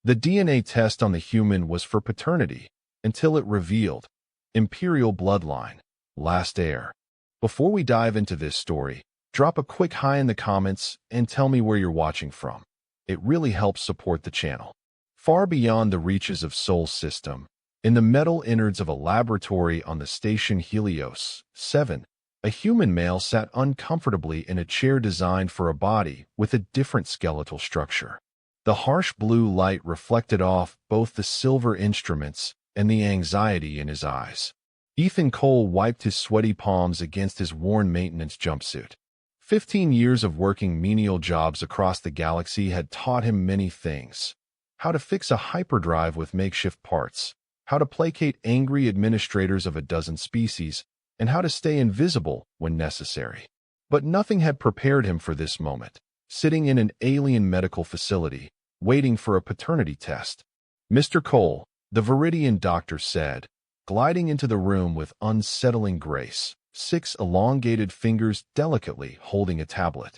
The DNA test on the human was for paternity, until it revealed Imperial Bloodline, Last Heir. Before we dive into this story, drop a quick hi in the comments and tell me where you're watching from. It really helps support the channel. Far beyond the reaches of Sol system, in the metal innards of a laboratory on the station Helios 7, a human male sat uncomfortably in a chair designed for a body with a different skeletal structure. The harsh blue light reflected off both the silver instruments and the anxiety in his eyes. Ethan Cole wiped his sweaty palms against his worn maintenance jumpsuit. 15 years of working menial jobs across the galaxy had taught him many things. How to fix a hyperdrive with makeshift parts, how to placate angry administrators of a dozen species, and how to stay invisible when necessary. But nothing had prepared him for this moment, sitting in an alien medical facility, waiting for a paternity test. "Mr. Cole," the Viridian doctor said, gliding into the room with unsettling grace, 6 elongated fingers delicately holding a tablet.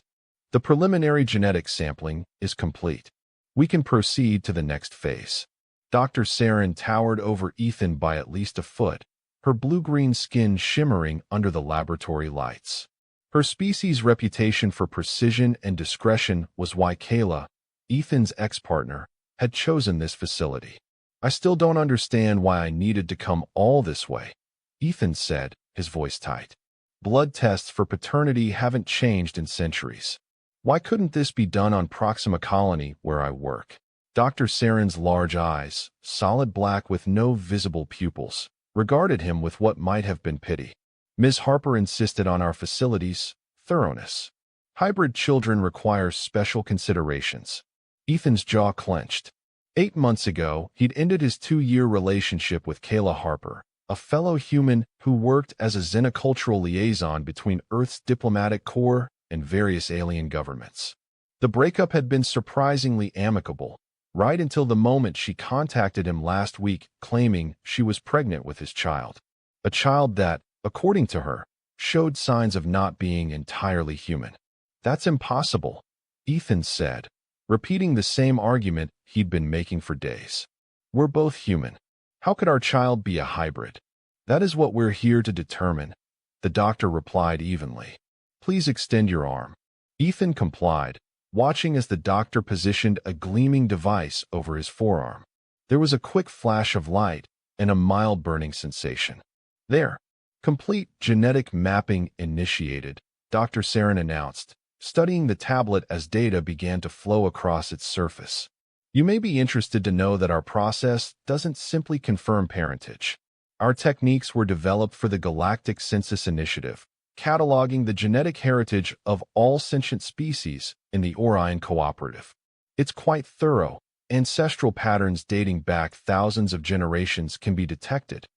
"The preliminary genetic sampling is complete. We can proceed to the next phase." Dr. Saren towered over Ethan by at least a foot, her blue-green skin shimmering under the laboratory lights. Her species' reputation for precision and discretion was why Kayla, Ethan's ex-partner, had chosen this facility. "I still don't understand why I needed to come all this way," Ethan said, his voice tight. "Blood tests for paternity haven't changed in centuries. Why couldn't this be done on Proxima Colony where I work?" Dr. Saren's large eyes, solid black with no visible pupils, regarded him with what might have been pity. "Ms. Harper insisted on our facility's thoroughness. Hybrid children require special considerations." Ethan's jaw clenched. 8 months ago, he'd ended his 2-year relationship with Kayla Harper, a fellow human who worked as a xenocultural liaison between Earth's diplomatic corps and various alien governments. The breakup had been surprisingly amicable, right until the moment she contacted him last week claiming she was pregnant with his child. A child that, according to her, showed signs of not being entirely human. "That's impossible," Ethan said, repeating the same argument he'd been making for days. "We're both human. How could our child be a hybrid?" "That is what we're here to determine," the doctor replied evenly. "Please extend your arm." Ethan complied, watching as the doctor positioned a gleaming device over his forearm. There was a quick flash of light and a mild burning sensation. "There. Complete genetic mapping initiated," Dr. Saren announced, studying the tablet as data began to flow across its surface. "You may be interested to know that our process doesn't simply confirm parentage. Our techniques were developed for the Galactic Census Initiative, cataloging the genetic heritage of all sentient species in the Orion Cooperative. It's quite thorough. Ancestral patterns dating back thousands of generations can be detected."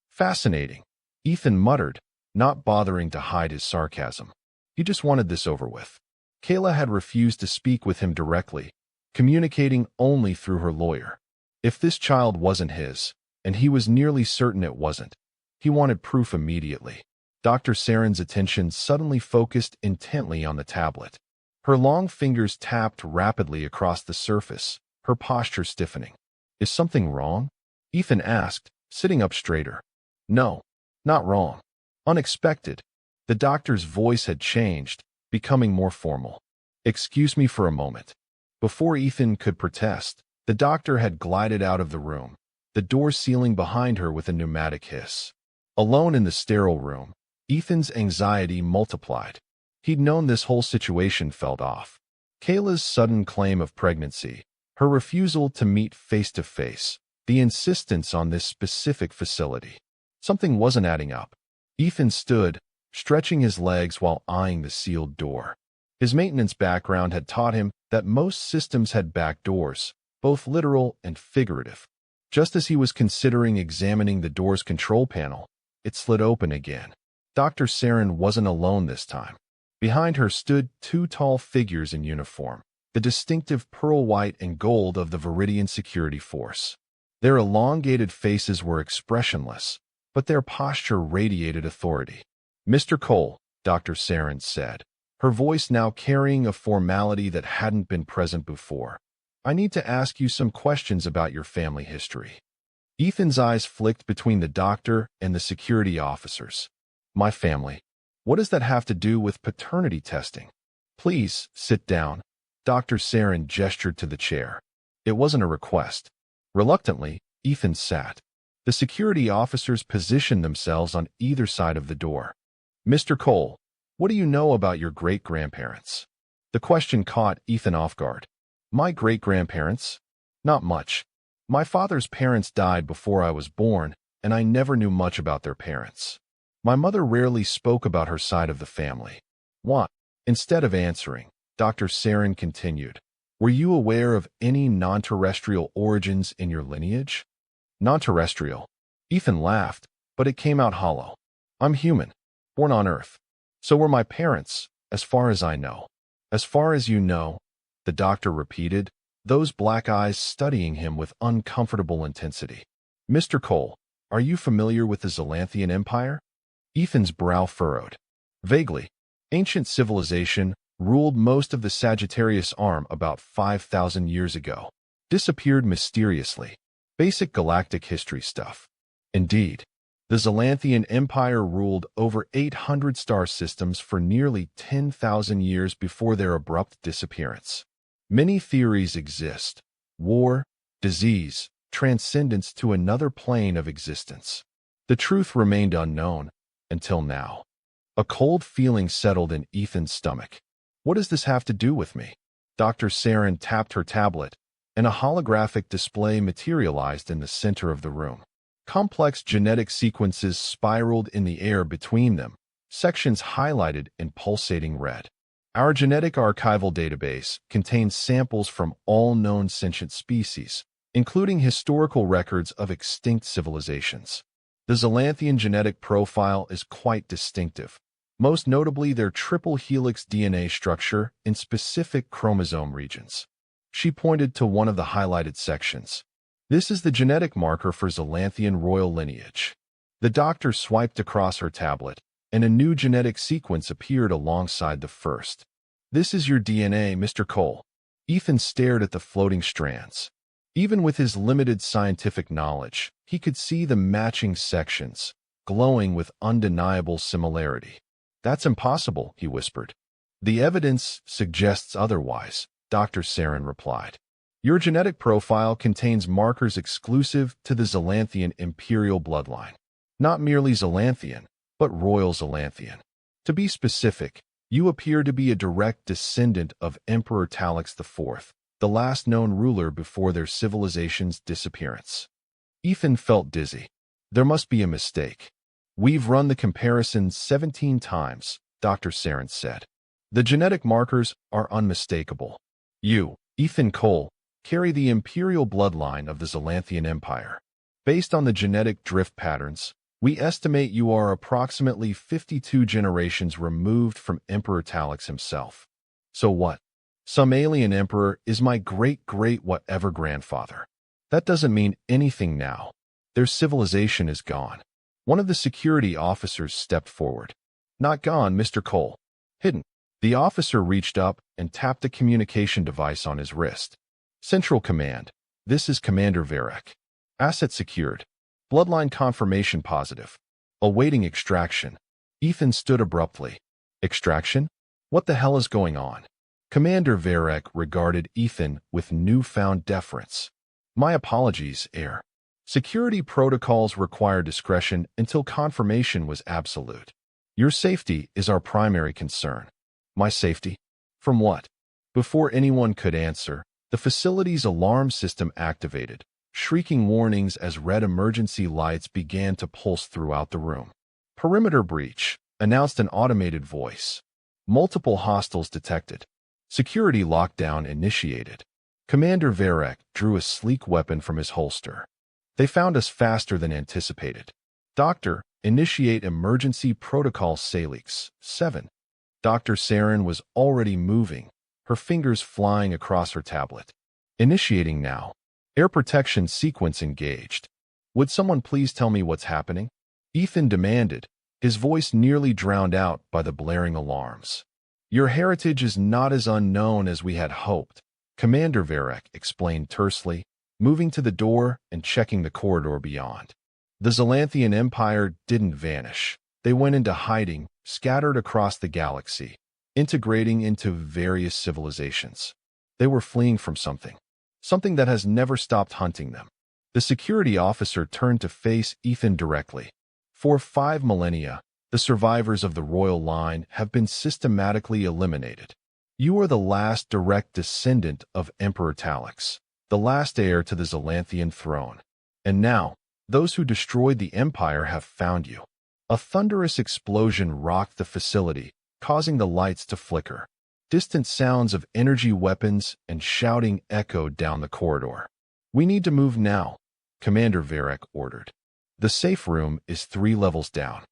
"Fascinating," Ethan muttered, not bothering to hide his sarcasm. He just wanted this over with. Kayla had refused to speak with him directly, communicating only through her lawyer. If this child wasn't his, and he was nearly certain it wasn't, he wanted proof immediately. Dr. Saren's attention suddenly focused intently on the tablet. Her long fingers tapped rapidly across the surface, her posture stiffening. "Is something wrong?" Ethan asked, sitting up straighter. "No, not wrong. Unexpected." The doctor's voice had changed, becoming more formal. "Excuse me for a moment." Before Ethan could protest, the doctor had glided out of the room, the door sealing behind her with a pneumatic hiss. Alone in the sterile room, Ethan's anxiety multiplied. He'd known this whole situation felt off. Kayla's sudden claim of pregnancy, her refusal to meet face-to-face, the insistence on this specific facility. Something wasn't adding up. Ethan stood, stretching his legs while eyeing the sealed door. His maintenance background had taught him that most systems had back doors, both literal and figurative. Just as he was considering examining the door's control panel, it slid open again. Dr. Saren wasn't alone this time. Behind her stood 2 tall figures in uniform, the distinctive pearl white and gold of the Viridian Security Force. Their elongated faces were expressionless, but their posture radiated authority. "Mr. Cole," Dr. Saren said, her voice now carrying a formality that hadn't been present before. I need to ask you some questions about your family history. Ethan's eyes flicked between the doctor and the security officers. My family. What does that have to do with paternity testing? Please, sit down. Dr. Saren gestured to the chair. It wasn't a request. Reluctantly, Ethan sat. The security officers positioned themselves on either side of the door. Mr. Cole, what do you know about your great-grandparents? The question caught Ethan off guard. My great-grandparents? Not much. My father's parents died before I was born, and I never knew much about their parents. My mother rarely spoke about her side of the family. What? Instead of answering, Dr. Saren continued. Were you aware of any non-terrestrial origins in your lineage? Non-terrestrial. Ethan laughed, but it came out hollow. I'm human, born on Earth. So were my parents, as far as I know. As far as you know, the doctor repeated, those black eyes studying him with uncomfortable intensity. Mr. Cole, are you familiar with the Zalanthian Empire? Ethan's brow furrowed. Vaguely. Ancient civilization ruled most of the Sagittarius Arm about 5,000 years ago. Disappeared mysteriously. Basic galactic history stuff. Indeed. The Zalanthian Empire ruled over 800 star systems for nearly 10,000 years before their abrupt disappearance. Many theories exist. War, disease, transcendence to another plane of existence. The truth remained unknown, until now. A cold feeling settled in Ethan's stomach. What does this have to do with me? Dr. Saren tapped her tablet, and a holographic display materialized in the center of the room. Complex genetic sequences spiraled in the air between them, sections highlighted in pulsating red. Our genetic archival database contains samples from all known sentient species, including historical records of extinct civilizations. The Zalanthian genetic profile is quite distinctive, most notably their triple helix DNA structure in specific chromosome regions. She pointed to one of the highlighted sections. This is the genetic marker for Zalanthian royal lineage. The doctor swiped across her tablet, and a new genetic sequence appeared alongside the first. This is your DNA, Mr. Cole. Ethan stared at the floating strands. Even with his limited scientific knowledge, he could see the matching sections, glowing with undeniable similarity. That's impossible, he whispered. The evidence suggests otherwise, Dr. Saren replied. Your genetic profile contains markers exclusive to the Zalanthian Imperial Bloodline. Not merely Zalanthian, but Royal Zalanthian. To be specific, you appear to be a direct descendant of Emperor Talix IV, the last known ruler before their civilization's disappearance. Ethan felt dizzy. There must be a mistake. We've run the comparison 17 times, Dr. Saren said. The genetic markers are unmistakable. You, Ethan Cole, carry the Imperial Bloodline of the Zalanthian Empire. Based on the genetic drift patterns, we estimate you are approximately 52 generations removed from Emperor Talix himself. So what? Some alien emperor is my great-great-whatever grandfather. That doesn't mean anything now. Their civilization is gone. One of the security officers stepped forward. Not gone, Mr. Cole. Hidden. The officer reached up and tapped a communication device on his wrist. Central Command. This is Commander Varek. Asset secured. Bloodline confirmation positive. Awaiting extraction. Ethan stood abruptly. Extraction? What the hell is going on? Commander Varek regarded Ethan with newfound deference. My apologies, Heir. Security protocols require discretion until confirmation was absolute. Your safety is our primary concern. My safety? From what? Before anyone could answer, the facility's alarm system activated, shrieking warnings as red emergency lights began to pulse throughout the room. Perimeter breach, announced an automated voice. Multiple hostiles detected. Security lockdown initiated. Commander Varek drew a sleek weapon from his holster. They found us faster than anticipated. Doctor, initiate emergency protocol Salix 7. Dr. Saren was already moving, her fingers flying across her tablet. Initiating now. Air protection sequence engaged. Would someone please tell me what's happening? Ethan demanded, his voice nearly drowned out by the blaring alarms. Your heritage is not as unknown as we had hoped, Commander Varek explained tersely, moving to the door and checking the corridor beyond. The Zalanthian Empire didn't vanish. They went into hiding, scattered across the galaxy, integrating into various civilizations. They were fleeing from something that has never stopped hunting them. The security officer turned to face Ethan directly. For 5 millennia, the survivors of the royal line have been systematically eliminated. You are the last direct descendant of Emperor Talix, the last heir to the Zalanthian throne. And now, those who destroyed the Empire have found you. A thunderous explosion rocked the facility, causing the lights to flicker. Distant sounds of energy weapons and shouting echoed down the corridor. "We need to move now," Commander Varek ordered. "The safe room is 3 levels down.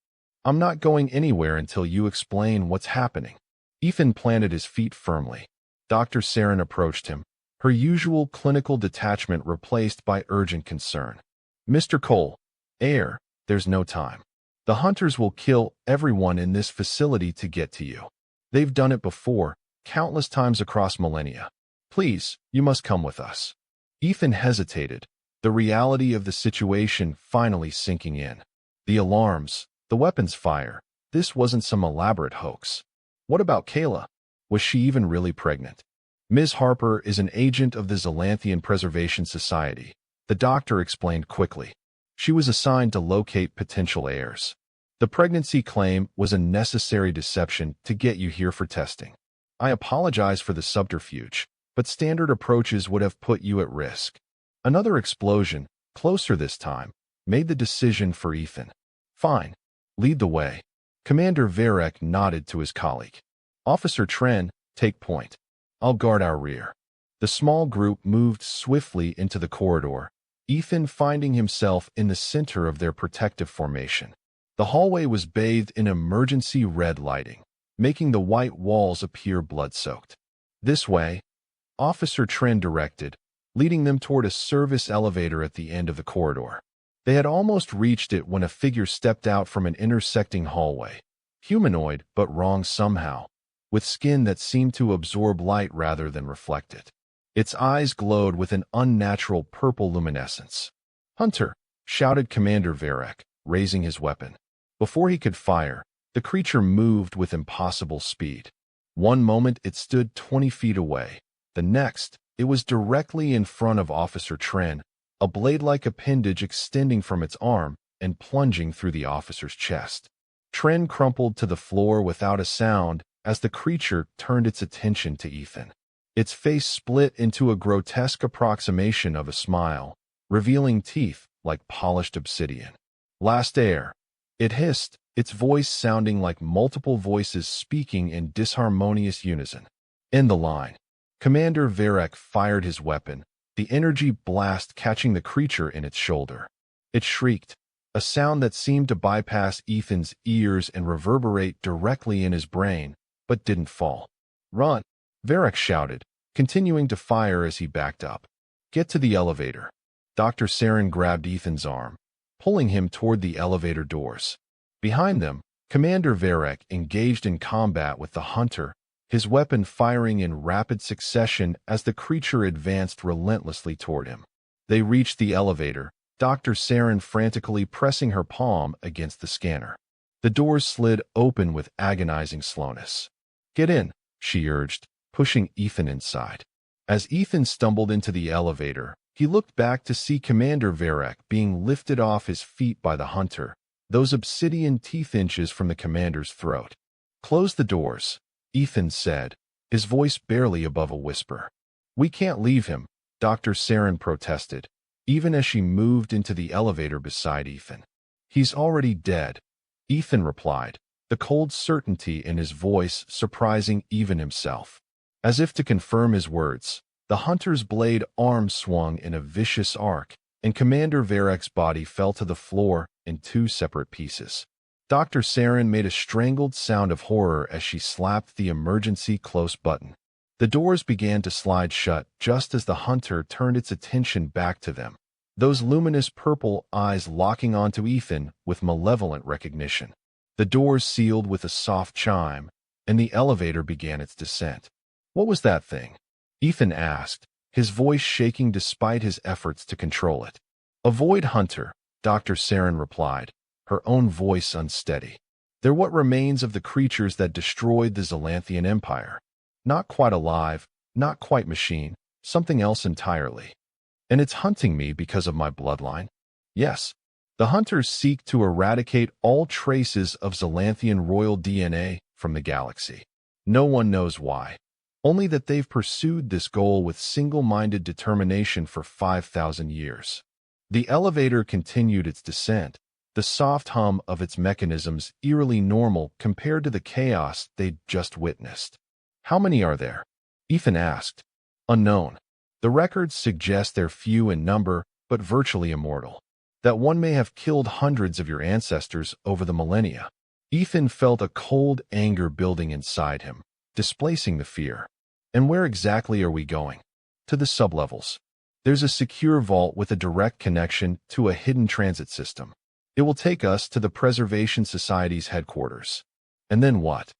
I'm not going anywhere until you explain what's happening." Ethan planted his feet firmly. Dr. Saren approached him, her usual clinical detachment replaced by urgent concern. "Mr. Cole, Heir, there's no time. The hunters will kill everyone in this facility to get to you. They've done it before, countless times across millennia. Please, you must come with us." Ethan hesitated, the reality of the situation finally sinking in. The alarms, the weapons fire, this wasn't some elaborate hoax. What about Kayla? Was she even really pregnant? "Ms. Harper is an agent of the Zalanthian Preservation Society," the doctor explained quickly. "She was assigned to locate potential heirs. The pregnancy claim was a necessary deception to get you here for testing. I apologize for the subterfuge, but standard approaches would have put you at risk." Another explosion, closer this time, made the decision for Ethan. "Fine. Lead the way." Commander Varek nodded to his colleague. "Officer Tren, take point. I'll guard our rear." The small group moved swiftly into the corridor, Ethan finding himself in the center of their protective formation. The hallway was bathed in emergency red lighting, making the white walls appear blood-soaked. "This way," Officer Tren directed, leading them toward a service elevator at the end of the corridor. They had almost reached it when a figure stepped out from an intersecting hallway. Humanoid, but wrong somehow, with skin that seemed to absorb light rather than reflect it. Its eyes glowed with an unnatural purple luminescence. "Hunter!" shouted Commander Varek, raising his weapon. Before he could fire, the creature moved with impossible speed. One moment it stood 20 feet away. The next, it was directly in front of Officer Tren, a blade-like appendage extending from its arm and plunging through the officer's chest. Tren crumpled to the floor without a sound as the creature turned its attention to Ethan. Its face split into a grotesque approximation of a smile, revealing teeth like polished obsidian. "Last heir," it hissed, its voice sounding like multiple voices speaking in disharmonious unison. "End the line." Commander Varek fired his weapon, the energy blast catching the creature in its shoulder. It shrieked, a sound that seemed to bypass Ethan's ears and reverberate directly in his brain, but didn't fall. "Run!" Varek shouted, continuing to fire as he backed up. "Get to the elevator." Dr. Saren grabbed Ethan's arm, pulling him toward the elevator doors. Behind them, Commander Varek engaged in combat with the hunter, his weapon firing in rapid succession as the creature advanced relentlessly toward him. They reached the elevator, Dr. Saren frantically pressing her palm against the scanner. The doors slid open with agonizing slowness. "Get in," she urged, pushing Ethan inside. As Ethan stumbled into the elevator, he looked back to see Commander Varek being lifted off his feet by the hunter, those obsidian teeth inches from the commander's throat. "Close the doors," Ethan said, his voice barely above a whisper. "We can't leave him," Dr. Saren protested, even as she moved into the elevator beside Ethan. "He's already dead," Ethan replied, the cold certainty in his voice surprising even himself. As if to confirm his words, the hunter's blade arm swung in a vicious arc, and Commander Varek's body fell to the floor in 2 separate pieces. Dr. Saren made a strangled sound of horror as she slapped the emergency close button. The doors began to slide shut just as the hunter turned its attention back to them, those luminous purple eyes locking onto Ethan with malevolent recognition. The doors sealed with a soft chime, and the elevator began its descent. "What was that thing?" Ethan asked, his voice shaking despite his efforts to control it. "Avoid Hunter," Dr. Saren replied, her own voice unsteady. "They're what remains of the creatures that destroyed the Zalanthian Empire. Not quite alive, not quite machine, something else entirely. And it's hunting me because of my bloodline. Yes, the hunters seek to eradicate all traces of Zalanthian royal DNA from the galaxy. No one knows why. Only that they've pursued this goal with single-minded determination for 5,000 years." The elevator continued its descent, the soft hum of its mechanisms eerily normal compared to the chaos they'd just witnessed. "How many are there?" Ethan asked. "Unknown. The records suggest they're few in number, but virtually immortal. That one may have killed hundreds of your ancestors over the millennia." Ethan felt a cold anger building inside him, displacing the fear. "And where exactly are we going?" "To the sublevels. There's a secure vault with a direct connection to a hidden transit system. It will take us to the Preservation Society's headquarters." "And then what?"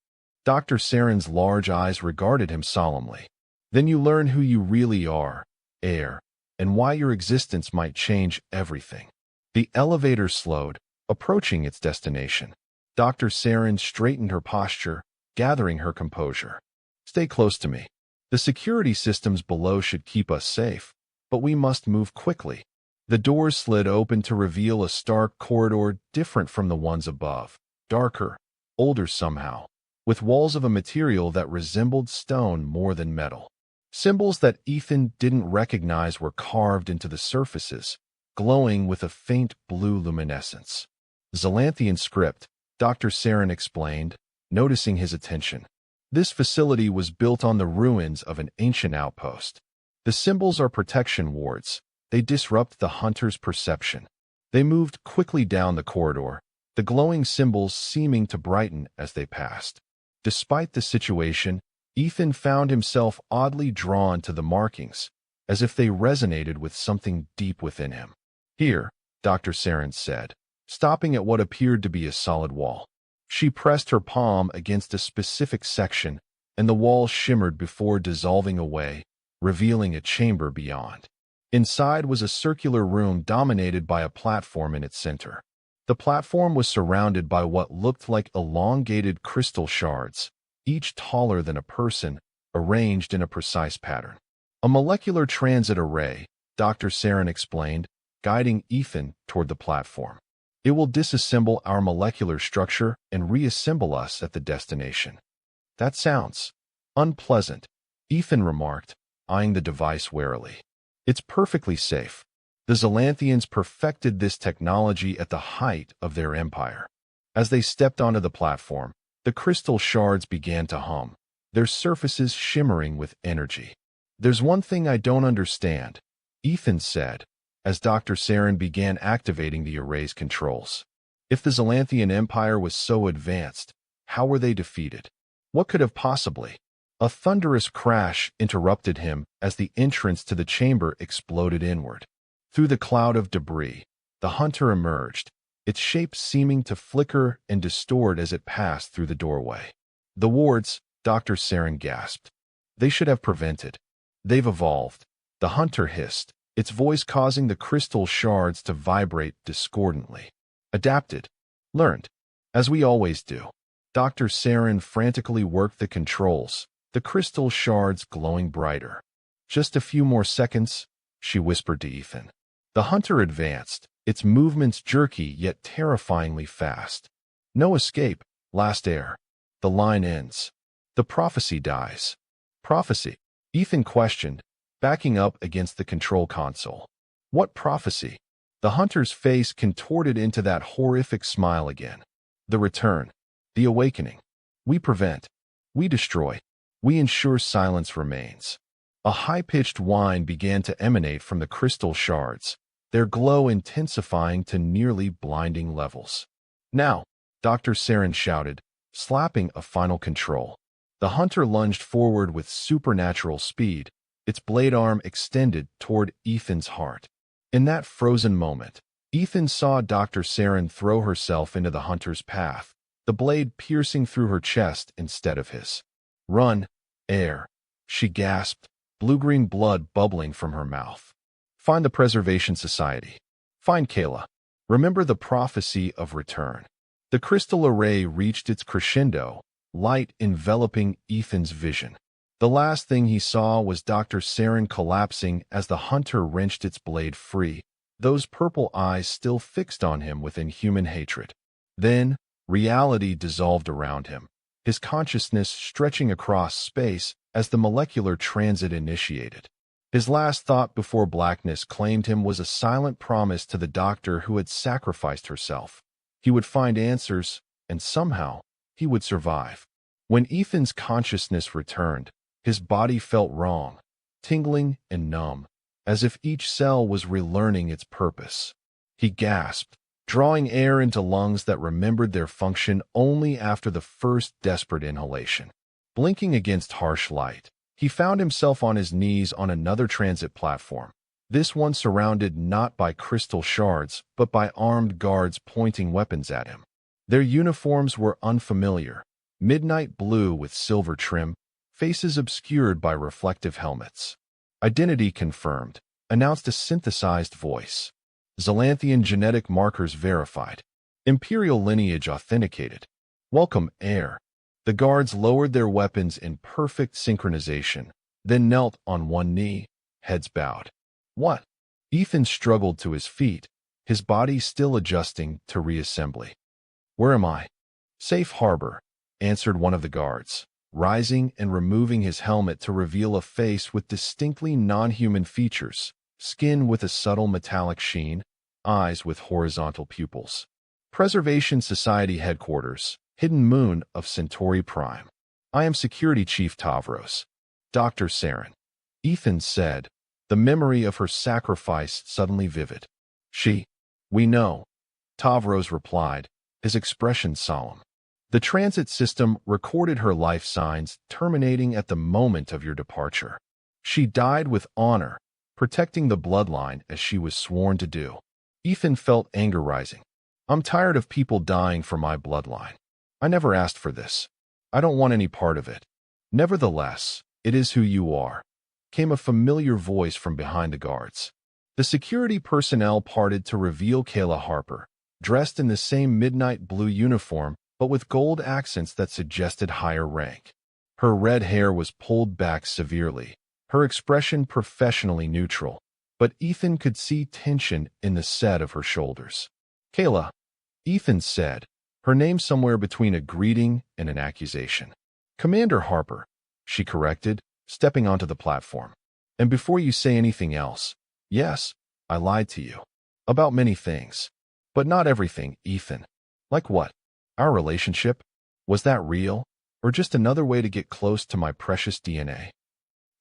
Dr. Saren's large eyes regarded him solemnly. "Then you learn who you really are, Heir, and why your existence might change everything." The elevator slowed, approaching its destination. Dr. Saren straightened her posture, gathering her composure. "Stay close to me. The security systems below should keep us safe, but we must move quickly." The doors slid open to reveal a stark corridor different from the ones above, darker, older somehow, with walls of a material that resembled stone more than metal. Symbols that Ethan didn't recognize were carved into the surfaces, glowing with a faint blue luminescence. "Zalanthian script," Dr. Saren explained, noticing his attention. "This facility was built on the ruins of an ancient outpost. The symbols are protection wards. They disrupt the hunter's perception." They moved quickly down the corridor, the glowing symbols seeming to brighten as they passed. Despite the situation, Ethan found himself oddly drawn to the markings, as if they resonated with something deep within him. "Here," Dr. Saren said, stopping at what appeared to be a solid wall. She pressed her palm against a specific section, and the wall shimmered before dissolving away, revealing a chamber beyond. Inside was a circular room dominated by a platform in its center. The platform was surrounded by what looked like elongated crystal shards, each taller than a person, arranged in a precise pattern. "A molecular transit array," Dr. Saren explained, guiding Ethan toward the platform. "It will disassemble our molecular structure and reassemble us at the destination." "That sounds unpleasant," Ethan remarked, eyeing the device warily. "It's perfectly safe. The Zalanthians perfected this technology at the height of their empire." As they stepped onto the platform, the crystal shards began to hum, their surfaces shimmering with energy. "There's one thing I don't understand," Ethan said, as Dr. Saren began activating the array's controls. "If the Zalanthian Empire was so advanced, how were they defeated? What could have possibly—" A thunderous crash interrupted him as the entrance to the chamber exploded inward. Through the cloud of debris, the hunter emerged, its shape seeming to flicker and distort as it passed through the doorway. "The wards," Dr. Saren gasped. "They should have prevented. They've evolved," the hunter hissed, its voice causing the crystal shards to vibrate discordantly. "Adapted. Learned. As we always do." Dr. Saren frantically worked the controls, the crystal shards glowing brighter. "Just a few more seconds," she whispered to Ethan. The hunter advanced, its movements jerky yet terrifyingly fast. "No escape, last heir. The line ends. The prophecy dies." "Prophecy?" Ethan questioned, backing up against the control console. "What prophecy?" The hunter's face contorted into that horrific smile again. "The return. The awakening. We prevent. We destroy. We ensure silence remains." A high-pitched whine began to emanate from the crystal shards, their glow intensifying to nearly blinding levels. "Now," Dr. Saren shouted, slapping a final control. The hunter lunged forward with supernatural speed, its blade arm extended toward Ethan's heart. In that frozen moment, Ethan saw Dr. Saren throw herself into the hunter's path, the blade piercing through her chest instead of his. "Run, Heir," she gasped, blue-green blood bubbling from her mouth. Find the Preservation Society. Find Kayla. Remember the prophecy of return. The crystal array reached its crescendo, light enveloping Ethan's vision. The last thing he saw was Dr. Saren collapsing as the hunter wrenched its blade free, those purple eyes still fixed on him with inhuman hatred. Then, reality dissolved around him, his consciousness stretching across space as the molecular transit initiated. His last thought before blackness claimed him was a silent promise to the doctor who had sacrificed herself. He would find answers, and somehow, he would survive. When Ethan's consciousness returned, his body felt wrong, tingling and numb, as if each cell was relearning its purpose. He gasped, drawing air into lungs that remembered their function only after the first desperate inhalation. Blinking against harsh light, he found himself on his knees on another transit platform, this one surrounded not by crystal shards, but by armed guards pointing weapons at him. Their uniforms were unfamiliar, midnight blue with silver trim, faces obscured by reflective helmets. Identity confirmed, announced a synthesized voice. Zalanthian genetic markers verified. Imperial lineage authenticated. Welcome, Heir. The guards lowered their weapons in perfect synchronization, then knelt on one knee, heads bowed. What? Ethan struggled to his feet, his body still adjusting to reassembly. Where am I? Safe harbor, answered one of the guards, rising and removing his helmet to reveal a face with distinctly non-human features, skin with a subtle metallic sheen, eyes with horizontal pupils. Preservation Society headquarters, hidden moon of Centauri Prime. I am Security Chief Tavros. Dr. Saren. Ethan said, the memory of her sacrifice suddenly vivid. We know, Tavros replied, his expression solemn. The transit system recorded her life signs terminating at the moment of your departure. She died with honor, protecting the bloodline as she was sworn to do. Ethan felt anger rising. I'm tired of people dying for my bloodline. I never asked for this. I don't want any part of it. Nevertheless, it is who you are, came a familiar voice from behind the guards. The security personnel parted to reveal Kayla Harper, dressed in the same midnight blue uniform but with gold accents that suggested higher rank. Her red hair was pulled back severely, her expression professionally neutral, but Ethan could see tension in the set of her shoulders. Kayla, Ethan said, her name somewhere between a greeting and an accusation. Commander Harper, she corrected, stepping onto the platform. And before you say anything else, yes, I lied to you. About many things. But not everything, Ethan. Like what? Our relationship? Was that real? Or just another way to get close to my precious DNA?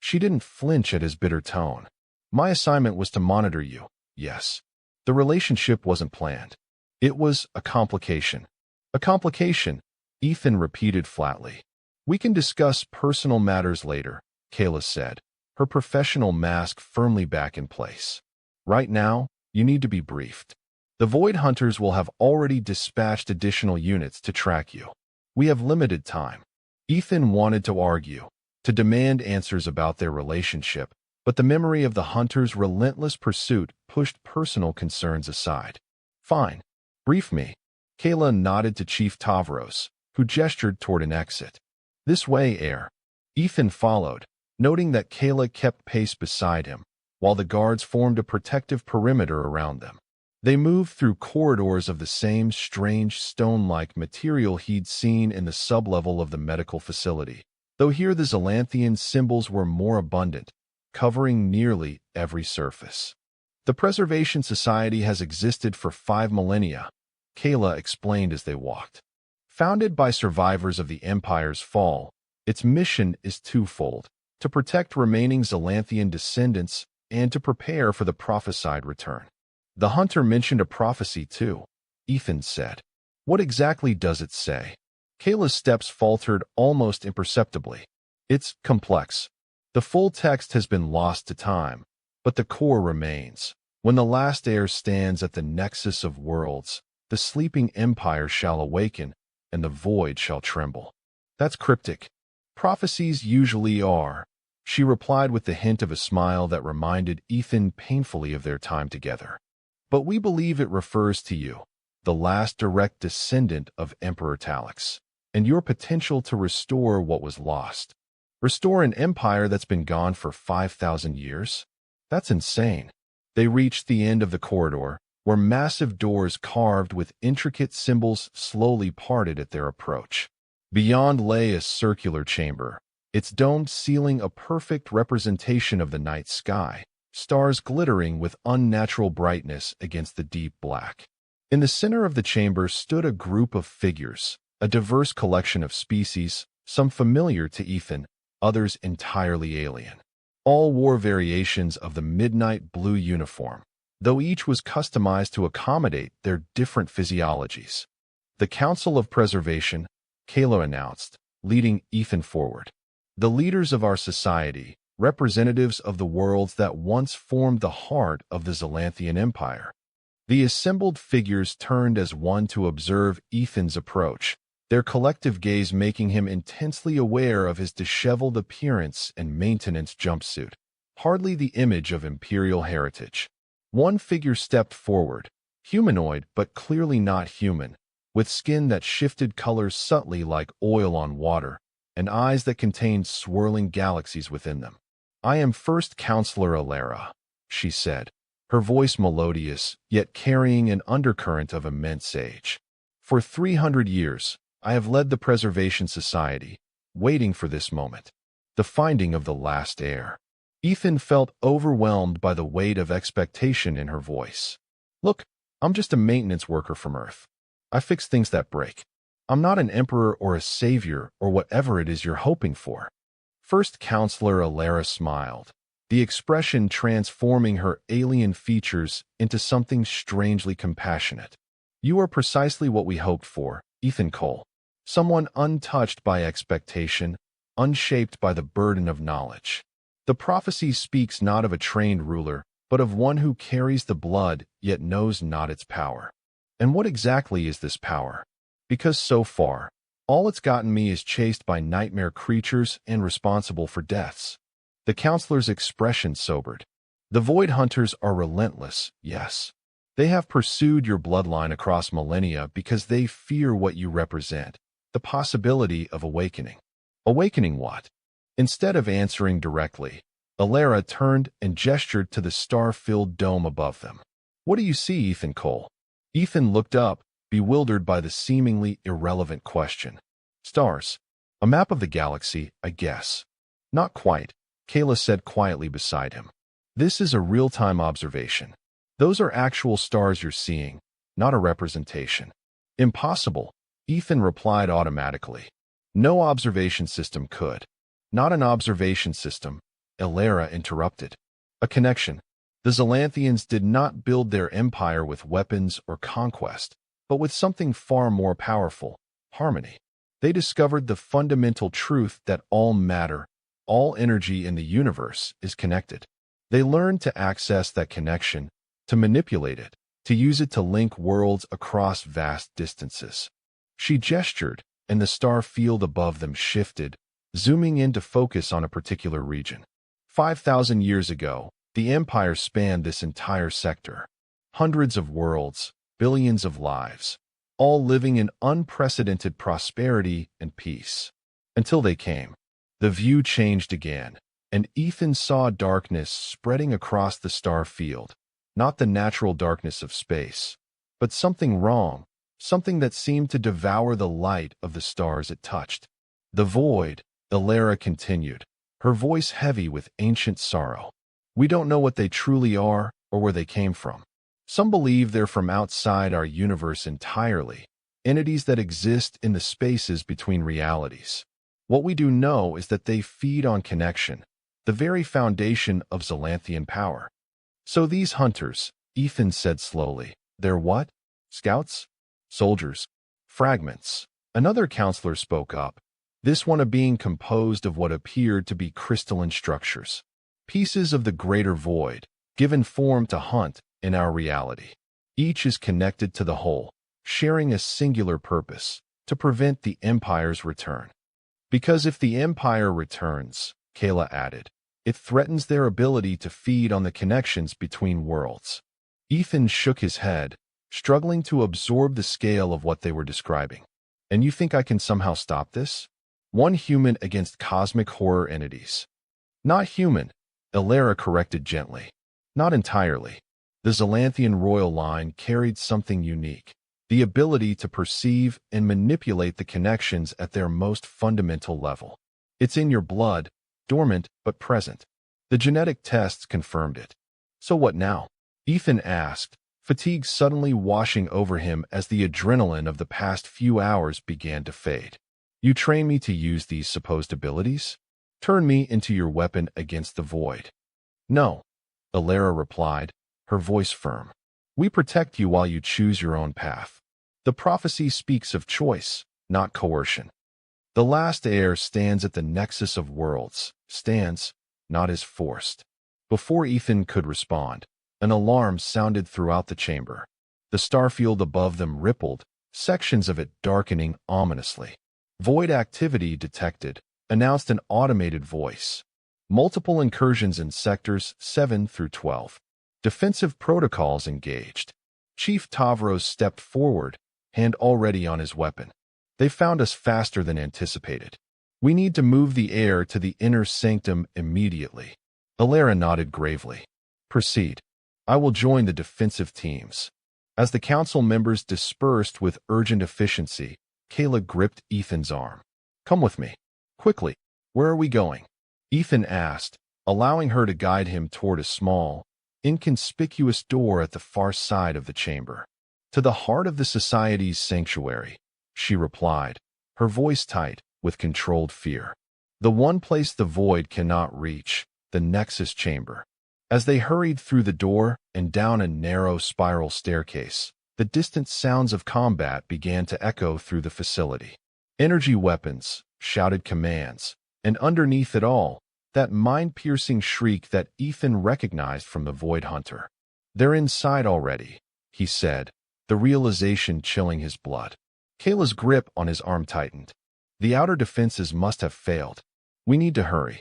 She didn't flinch at his bitter tone. My assignment was to monitor you, yes. The relationship wasn't planned. It was a complication. A complication, Ethan repeated flatly. We can discuss personal matters later, Kayla said, her professional mask firmly back in place. Right now, you need to be briefed. The Void Hunters will have already dispatched additional units to track you. We have limited time. Ethan wanted to argue, to demand answers about their relationship, but the memory of the Hunters' relentless pursuit pushed personal concerns aside. Fine. Brief me. Kayla nodded to Chief Tavros, who gestured toward an exit. This way, Heir. Ethan followed, noting that Kayla kept pace beside him, while the guards formed a protective perimeter around them. They moved through corridors of the same strange stone-like material he'd seen in the sublevel of the medical facility, though here the Zalanthian symbols were more abundant, covering nearly every surface. The Preservation Society has existed for 5 millennia, Kayla explained as they walked. Founded by survivors of the Empire's fall, its mission is twofold: to protect remaining Zalanthian descendants and to prepare for the prophesied return. The hunter mentioned a prophecy too, Ethan said. What exactly does it say? Kayla's steps faltered almost imperceptibly. It's complex. The full text has been lost to time, but the core remains. When the last heir stands at the nexus of worlds, the sleeping empire shall awaken, and the void shall tremble. That's cryptic. Prophecies usually are. She replied with the hint of a smile that reminded Ethan painfully of their time together. But we believe it refers to you, the last direct descendant of Emperor Talix, and your potential to restore what was lost. Restore an empire that's been gone for 5,000 years? That's insane. They reached the end of the corridor, where massive doors carved with intricate symbols slowly parted at their approach. Beyond lay a circular chamber, its domed ceiling a perfect representation of the night sky, stars glittering with unnatural brightness against the deep black. In the center of the chamber stood a group of figures, a diverse collection of species, some familiar to Ethan, others entirely alien. All wore variations of the midnight blue uniform, though each was customized to accommodate their different physiologies. The Council of Preservation, Kayla announced, leading Ethan forward. The leaders of our society, representatives of the worlds that once formed the heart of the Zalanthian Empire. The assembled figures turned as one to observe Ethan's approach, their collective gaze making him intensely aware of his disheveled appearance and maintenance jumpsuit, hardly the image of imperial heritage. One figure stepped forward, humanoid but clearly not human, with skin that shifted colors subtly like oil on water, and eyes that contained swirling galaxies within them. "I am First Counselor Alara," she said, her voice melodious, yet carrying an undercurrent of immense age. "For 300 years, I have led the Preservation Society, waiting for this moment, the finding of the last heir." Ethan felt overwhelmed by the weight of expectation in her voice. "Look, I'm just a maintenance worker from Earth. I fix things that break. I'm not an emperor or a savior or whatever it is you're hoping for." First Counselor Alara smiled, the expression transforming her alien features into something strangely compassionate. "You are precisely what we hoped for, Ethan Cole. Someone untouched by expectation, unshaped by the burden of knowledge. The prophecy speaks not of a trained ruler, but of one who carries the blood yet knows not its power. And what exactly is this power? Because so far, all it's gotten me is chased by nightmare creatures and responsible for deaths." The counselor's expression sobered. "The Void Hunters are relentless, yes. They have pursued your bloodline across millennia because they fear what you represent, the possibility of awakening." "Awakening what?" Instead of answering directly, Alara turned and gestured to the star-filled dome above them. "What do you see, Ethan Cole?" Ethan looked up, bewildered by the seemingly irrelevant question. "Stars. A map of the galaxy, I guess." "Not quite," Kayla said quietly beside him. "This is a real-time observation. Those are actual stars you're seeing, not a representation." "Impossible," Ethan replied automatically. "No observation system could." "Not an observation system," Alara interrupted. "A connection. The Zalanthians did not build their empire with weapons or conquest, but with something far more powerful, harmony. They discovered the fundamental truth that all matter, all energy in the universe is connected. They learned to access that connection, to manipulate it, to use it to link worlds across vast distances." She gestured, and the star field above them shifted, zooming in to focus on a particular region. 5,000 years ago, the Empire spanned this entire sector. Hundreds of worlds, billions of lives, all living in unprecedented prosperity and peace. Until they came. The view changed again, and Ethan saw darkness spreading across the star field, not the natural darkness of space, but something wrong, something that seemed to devour the light of the stars it touched. "The void," Alara continued, her voice heavy with ancient sorrow. "We don't know what they truly are or where they came from. Some believe they're from outside our universe entirely, entities that exist in the spaces between realities. What we do know is that they feed on connection, the very foundation of Zalanthian power." "So these hunters," Ethan said slowly, "they're what? Scouts? Soldiers? Fragments?" Another counselor spoke up, this one a being composed of what appeared to be crystalline structures. "Pieces of the greater void, given form to hunt in our reality. Each is connected to the whole, sharing a singular purpose, to prevent the Empire's return." "Because if the Empire returns," Kayla added, It threatens their ability to feed on the connections between worlds. Ethan shook his head, struggling to absorb the scale of what they were describing. And you think I can somehow stop this? One human against cosmic horror entities. Not human, Elara corrected gently. Not entirely. The Zalanthian royal line carried something unique. The ability to perceive and manipulate the connections at their most fundamental level. It's in your blood, dormant but present. The genetic tests confirmed it. So what now? Ethan asked, fatigue suddenly washing over him as the adrenaline of the past few hours began to fade. You train me to use these supposed abilities? Turn me into your weapon against the void. No, Elara replied, her voice firm. We protect you while you choose your own path. The prophecy speaks of choice, not coercion. The last heir stands at the nexus of worlds, stands, not is forced. Before Ethan could respond, an alarm sounded throughout the chamber. The starfield above them rippled, sections of it darkening ominously. Void activity detected, announced an automated voice. Multiple incursions in sectors 7 through 12. Defensive protocols engaged. Chief Tavros stepped forward, hand already on his weapon. They found us faster than anticipated. We need to move the heir to the inner sanctum immediately. Elara nodded gravely. Proceed. I will join the defensive teams. As the council members dispersed with urgent efficiency, Kayla gripped Ethan's arm. Come with me. Quickly. Where are we going? Ethan asked, allowing her to guide him toward a small, inconspicuous door at the far side of the chamber. To the heart of the society's sanctuary, she replied, her voice tight with controlled fear. The one place the void cannot reach, the Nexus chamber. As they hurried through the door and down a narrow spiral staircase, the distant sounds of combat began to echo through the facility. Energy weapons, shouted commands, and underneath it all, that mind-piercing shriek that Ethan recognized from the Void Hunter. They're inside already, he said, the realization chilling his blood. Kayla's grip on his arm tightened. The outer defenses must have failed. We need to hurry.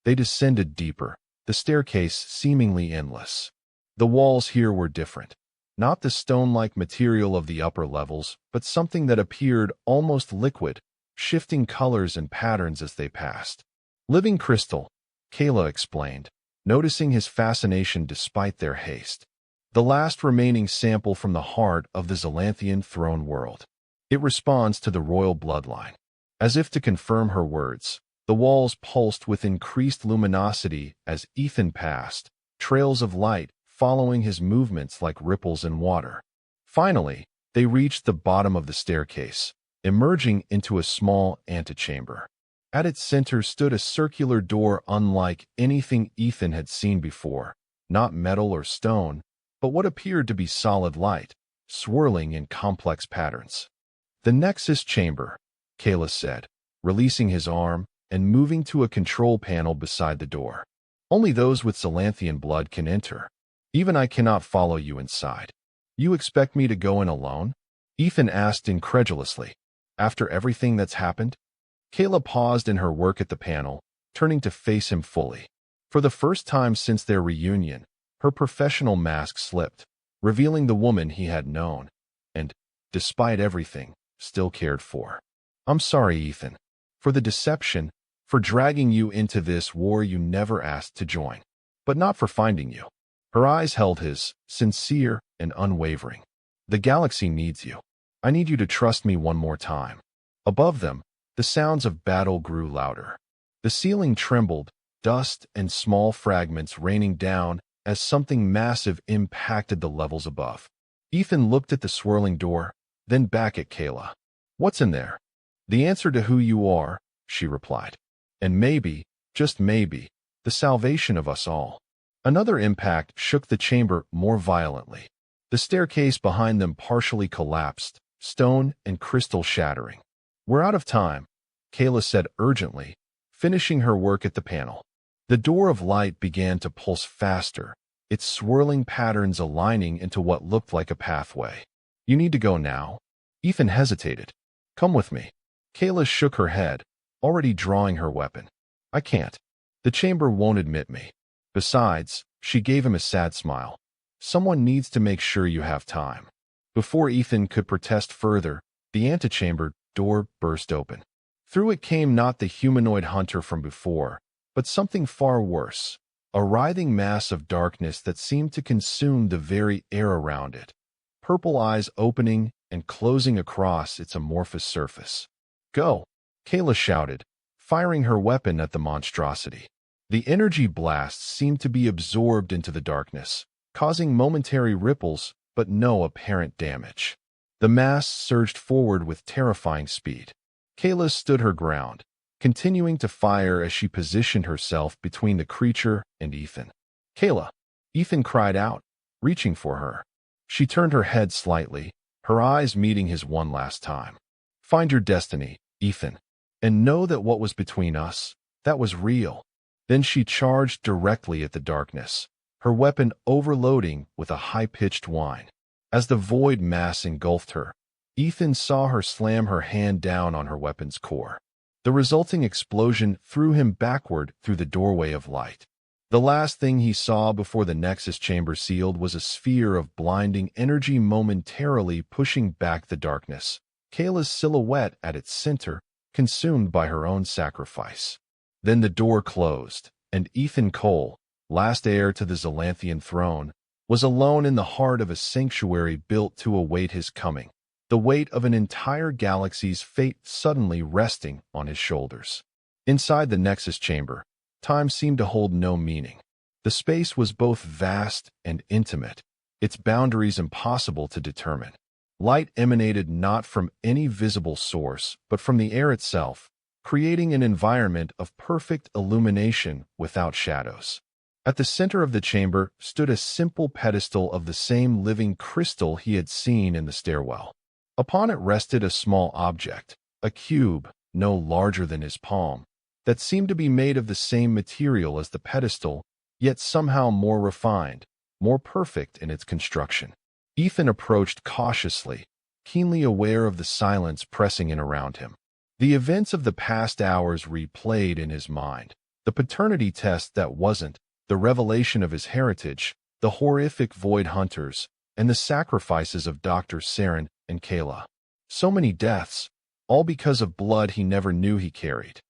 They descended deeper, the staircase seemingly endless. The walls here were different. Not the stone-like material of the upper levels, but something that appeared almost liquid, shifting colors and patterns as they passed. Living crystal, Kayla explained, noticing his fascination despite their haste. The last remaining sample from the heart of the Zalanthian throne world. It responds to the royal bloodline. As if to confirm her words, the walls pulsed with increased luminosity as Ethan passed, trails of light following his movements like ripples in water. Finally, they reached the bottom of the staircase, emerging into a small antechamber. At its center stood a circular door unlike anything Ethan had seen before, not metal or stone, but what appeared to be solid light, swirling in complex patterns. The Nexus chamber, Kayla said, releasing his arm and moving to a control panel beside the door. Only those with Zalanthian blood can enter. Even I cannot follow you inside. You expect me to go in alone? Ethan asked incredulously. After everything that's happened? Kayla paused in her work at the panel, turning to face him fully. For the first time since their reunion, her professional mask slipped, revealing the woman he had known, and, despite everything, still cared for. I'm sorry, Ethan, for the deception, for dragging you into this war you never asked to join, but not for finding you. Her eyes held his, sincere and unwavering. The galaxy needs you. I need you to trust me one more time. Above them, the sounds of battle grew louder. The ceiling trembled, dust and small fragments raining down as something massive impacted the levels above. Ethan looked at the swirling door, then back at Kayla. What's in there? The answer to who you are, she replied. And maybe, just maybe, the salvation of us all. Another impact shook the chamber more violently. The staircase behind them partially collapsed, stone and crystal shattering. We're out of time, Kayla said urgently, finishing her work at the panel. The door of light began to pulse faster, its swirling patterns aligning into what looked like a pathway. You need to go now? Ethan hesitated. Come with me. Kayla shook her head, already drawing her weapon. I can't. The chamber won't admit me. Besides, she gave him a sad smile. Someone needs to make sure you have time. Before Ethan could protest further, the antechamber door burst open. Through it came not the humanoid hunter from before, but something far worse, a writhing mass of darkness that seemed to consume the very air around it, purple eyes opening and closing across its amorphous surface. "Go!" Kayla shouted, firing her weapon at the monstrosity. The energy blasts seemed to be absorbed into the darkness, causing momentary ripples but no apparent damage. The mass surged forward with terrifying speed. Kayla stood her ground, continuing to fire as she positioned herself between the creature and Ethan. "Kayla!" Ethan cried out, reaching for her. She turned her head slightly, her eyes meeting his one last time. "Find your destiny, Ethan, and know that what was between us, that was real." Then she charged directly at the darkness, her weapon overloading with a high-pitched whine. As the void mass engulfed her, Ethan saw her slam her hand down on her weapon's core. The resulting explosion threw him backward through the doorway of light. The last thing he saw before the Nexus chamber sealed was a sphere of blinding energy momentarily pushing back the darkness, Kayla's silhouette at its center, consumed by her own sacrifice. Then the door closed, and Ethan Cole, last heir to the Zalanthian throne, was alone in the heart of a sanctuary built to await his coming, the weight of an entire galaxy's fate suddenly resting on his shoulders. Inside the Nexus chamber, time seemed to hold no meaning. The space was both vast and intimate, its boundaries impossible to determine. Light emanated not from any visible source, but from the air itself, creating an environment of perfect illumination without shadows. At the center of the chamber stood a simple pedestal of the same living crystal he had seen in the stairwell. Upon it rested a small object, a cube, no larger than his palm, that seemed to be made of the same material as the pedestal, yet somehow more refined, more perfect in its construction. Ethan approached cautiously, keenly aware of the silence pressing in around him. The events of the past hours replayed in his mind. The paternity test that wasn't, the revelation of his heritage, the horrific void hunters, and the sacrifices of Dr. Saren and Kayla. So many deaths, all because of blood he never knew he carried.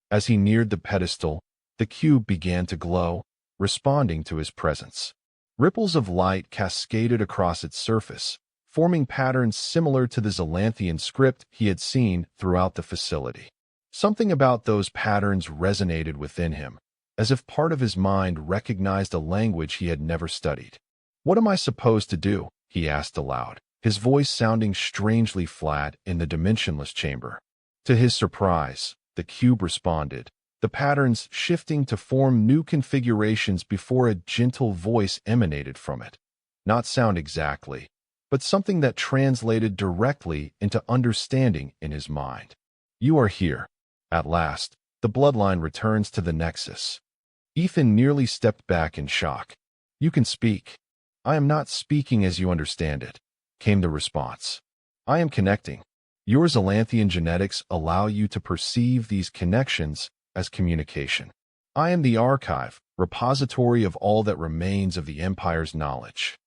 As he neared the pedestal, the cube began to glow, responding to his presence. Ripples of light cascaded across its surface, forming patterns similar to the Zalanthian script he had seen throughout the facility. Something about those patterns resonated within him, as if part of his mind recognized a language he had never studied. "What am I supposed to do?" he asked aloud, his voice sounding strangely flat in the dimensionless chamber. To his surprise, the cube responded, the patterns shifting to form new configurations before a gentle voice emanated from it. Not sound exactly, but something that translated directly into understanding in his mind. "You are here. At last, the bloodline returns to the Nexus." Ethan nearly stepped back in shock. "You can speak." "I am not speaking as you understand it," came the response. "I am connecting. Your Zalanthian genetics allow you to perceive these connections as communication. I am the archive, repository of all that remains of the Empire's knowledge."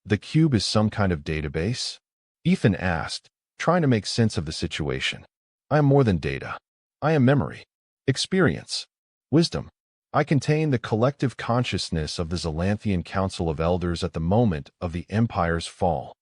"The cube is some kind of database?" Ethan asked, trying to make sense of the situation. "I am more than data. I am memory, experience, wisdom. I contain the collective consciousness of the Zalanthian Council of Elders at the moment of the Empire's fall."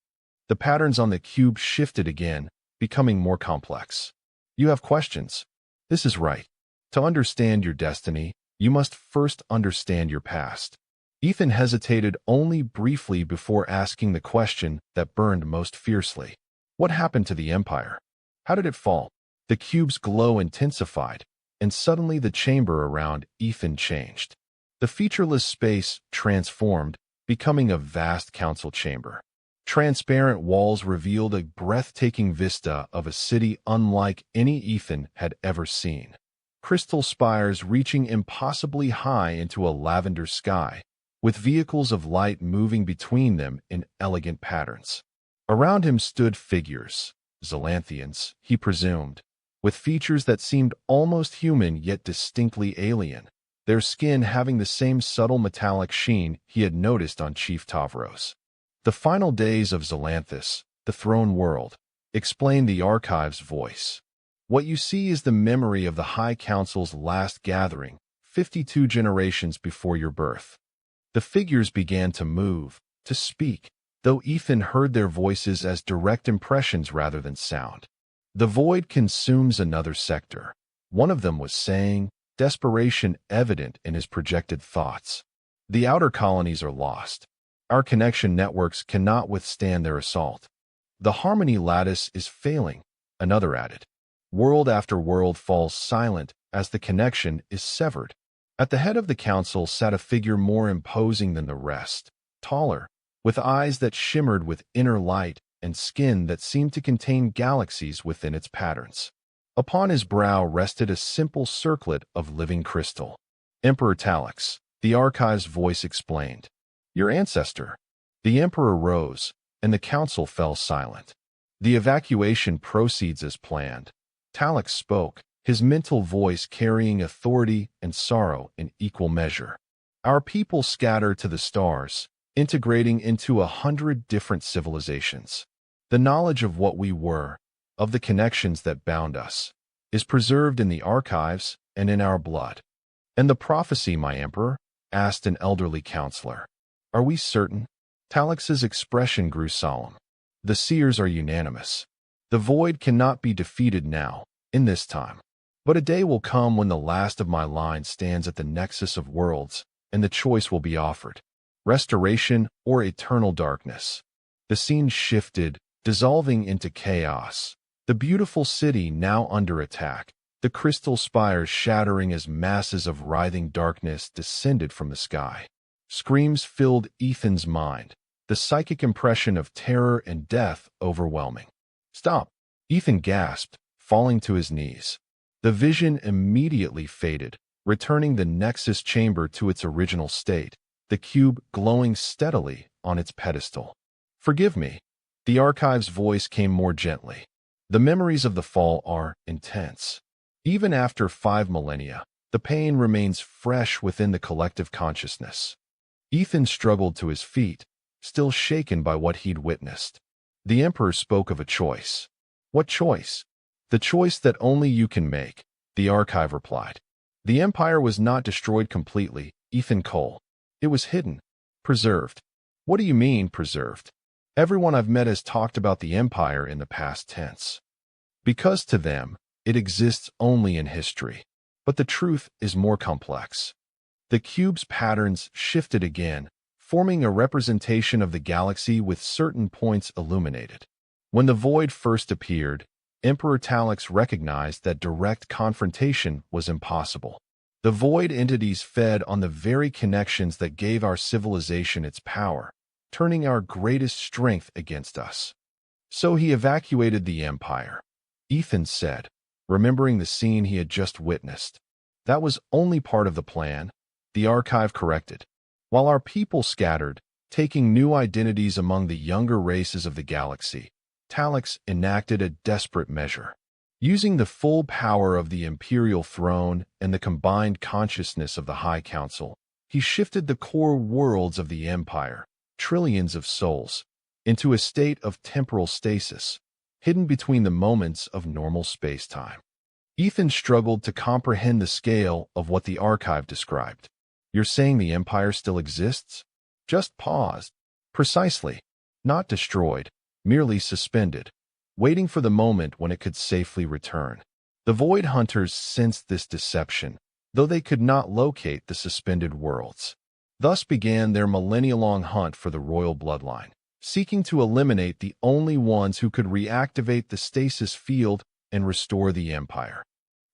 The patterns on the cube shifted again, becoming more complex. "You have questions. This is right. To understand your destiny, you must first understand your past." Ethan hesitated only briefly before asking the question that burned most fiercely. What happened to the Empire? How did it fall? The cube's glow intensified, and suddenly the chamber around Ethan changed. The featureless space transformed, becoming a vast council chamber. Transparent walls revealed a breathtaking vista of a city unlike any Ethan had ever seen. Crystal spires reaching impossibly high into a lavender sky, with vehicles of light moving between them in elegant patterns. Around him stood figures, Zalanthians, he presumed, with features that seemed almost human yet distinctly alien. their skin having the same subtle metallic sheen he had noticed on Chief Tavros. The final days of Xalanthus, the throne world, explained the archive's voice. What you see is the memory of the High Council's last gathering, 52 generations before your birth. The figures began to move, to speak, though Ethan heard their voices as direct impressions rather than sound. The void consumes another sector. One of them was saying, desperation evident in his projected thoughts. The outer colonies are lost. Our connection networks cannot withstand their assault. The harmony lattice is failing, another added. World after world falls silent as the connection is severed. At the head of the council sat a figure more imposing than the rest, taller, with eyes that shimmered with inner light and skin that seemed to contain galaxies within its patterns. Upon his brow rested a simple circlet of living crystal. Emperor Talix, the archive's voice explained. Your ancestor. The emperor rose, and the council fell silent. The evacuation proceeds as planned. Talix spoke, his mental voice carrying authority and sorrow in equal measure. Our people scatter to the stars, integrating into 100 different civilizations. The knowledge of what we were, of the connections that bound us, is preserved in the archives and in our blood. And the prophecy, my emperor? Asked an elderly counselor. Are we certain? Talix's expression grew solemn. The seers are unanimous. The void cannot be defeated now, in this time. But a day will come when the last of my line stands at the nexus of worlds, and the choice will be offered. Restoration or eternal darkness. The scene shifted, dissolving into chaos. The beautiful city now under attack, the crystal spires shattering as masses of writhing darkness descended from the sky. Screams filled Ethan's mind, the psychic impression of terror and death overwhelming. Stop! Ethan gasped, falling to his knees. The vision immediately faded, returning the Nexus chamber to its original state, the cube glowing steadily on its pedestal. Forgive me. The archive's voice came more gently. The memories of the fall are intense. Even after 5 millennia, the pain remains fresh within the collective consciousness. Ethan struggled to his feet, still shaken by what he'd witnessed. The Emperor spoke of a choice. What choice? The choice that only you can make, the archive replied. The Empire was not destroyed completely, Ethan Cole. It was hidden, preserved. What do you mean, preserved? Everyone I've met has talked about the Empire in the past tense. Because to them, it exists only in history. But the truth is more complex. The cube's patterns shifted again, forming a representation of the galaxy with certain points illuminated. When the void first appeared, Emperor Talix recognized that direct confrontation was impossible. The void entities fed on the very connections that gave our civilization its power, turning our greatest strength against us. So he evacuated the Empire, Ethan said, remembering the scene he had just witnessed. That was only part of the plan, the archive corrected. While our people scattered, taking new identities among the younger races of the galaxy, Talix enacted a desperate measure. Using the full power of the Imperial throne and the combined consciousness of the High Council, he shifted the core worlds of the Empire, trillions of souls, into a state of temporal stasis, hidden between the moments of normal space-time. Ethan struggled to comprehend the scale of what the archive described. You're saying the Empire still exists? Just paused. Precisely. Not destroyed, merely suspended, waiting for the moment when it could safely return. The Void Hunters sensed this deception, though they could not locate the suspended worlds. Thus began their millennia-long hunt for the royal bloodline, seeking to eliminate the only ones who could reactivate the stasis field and restore the Empire.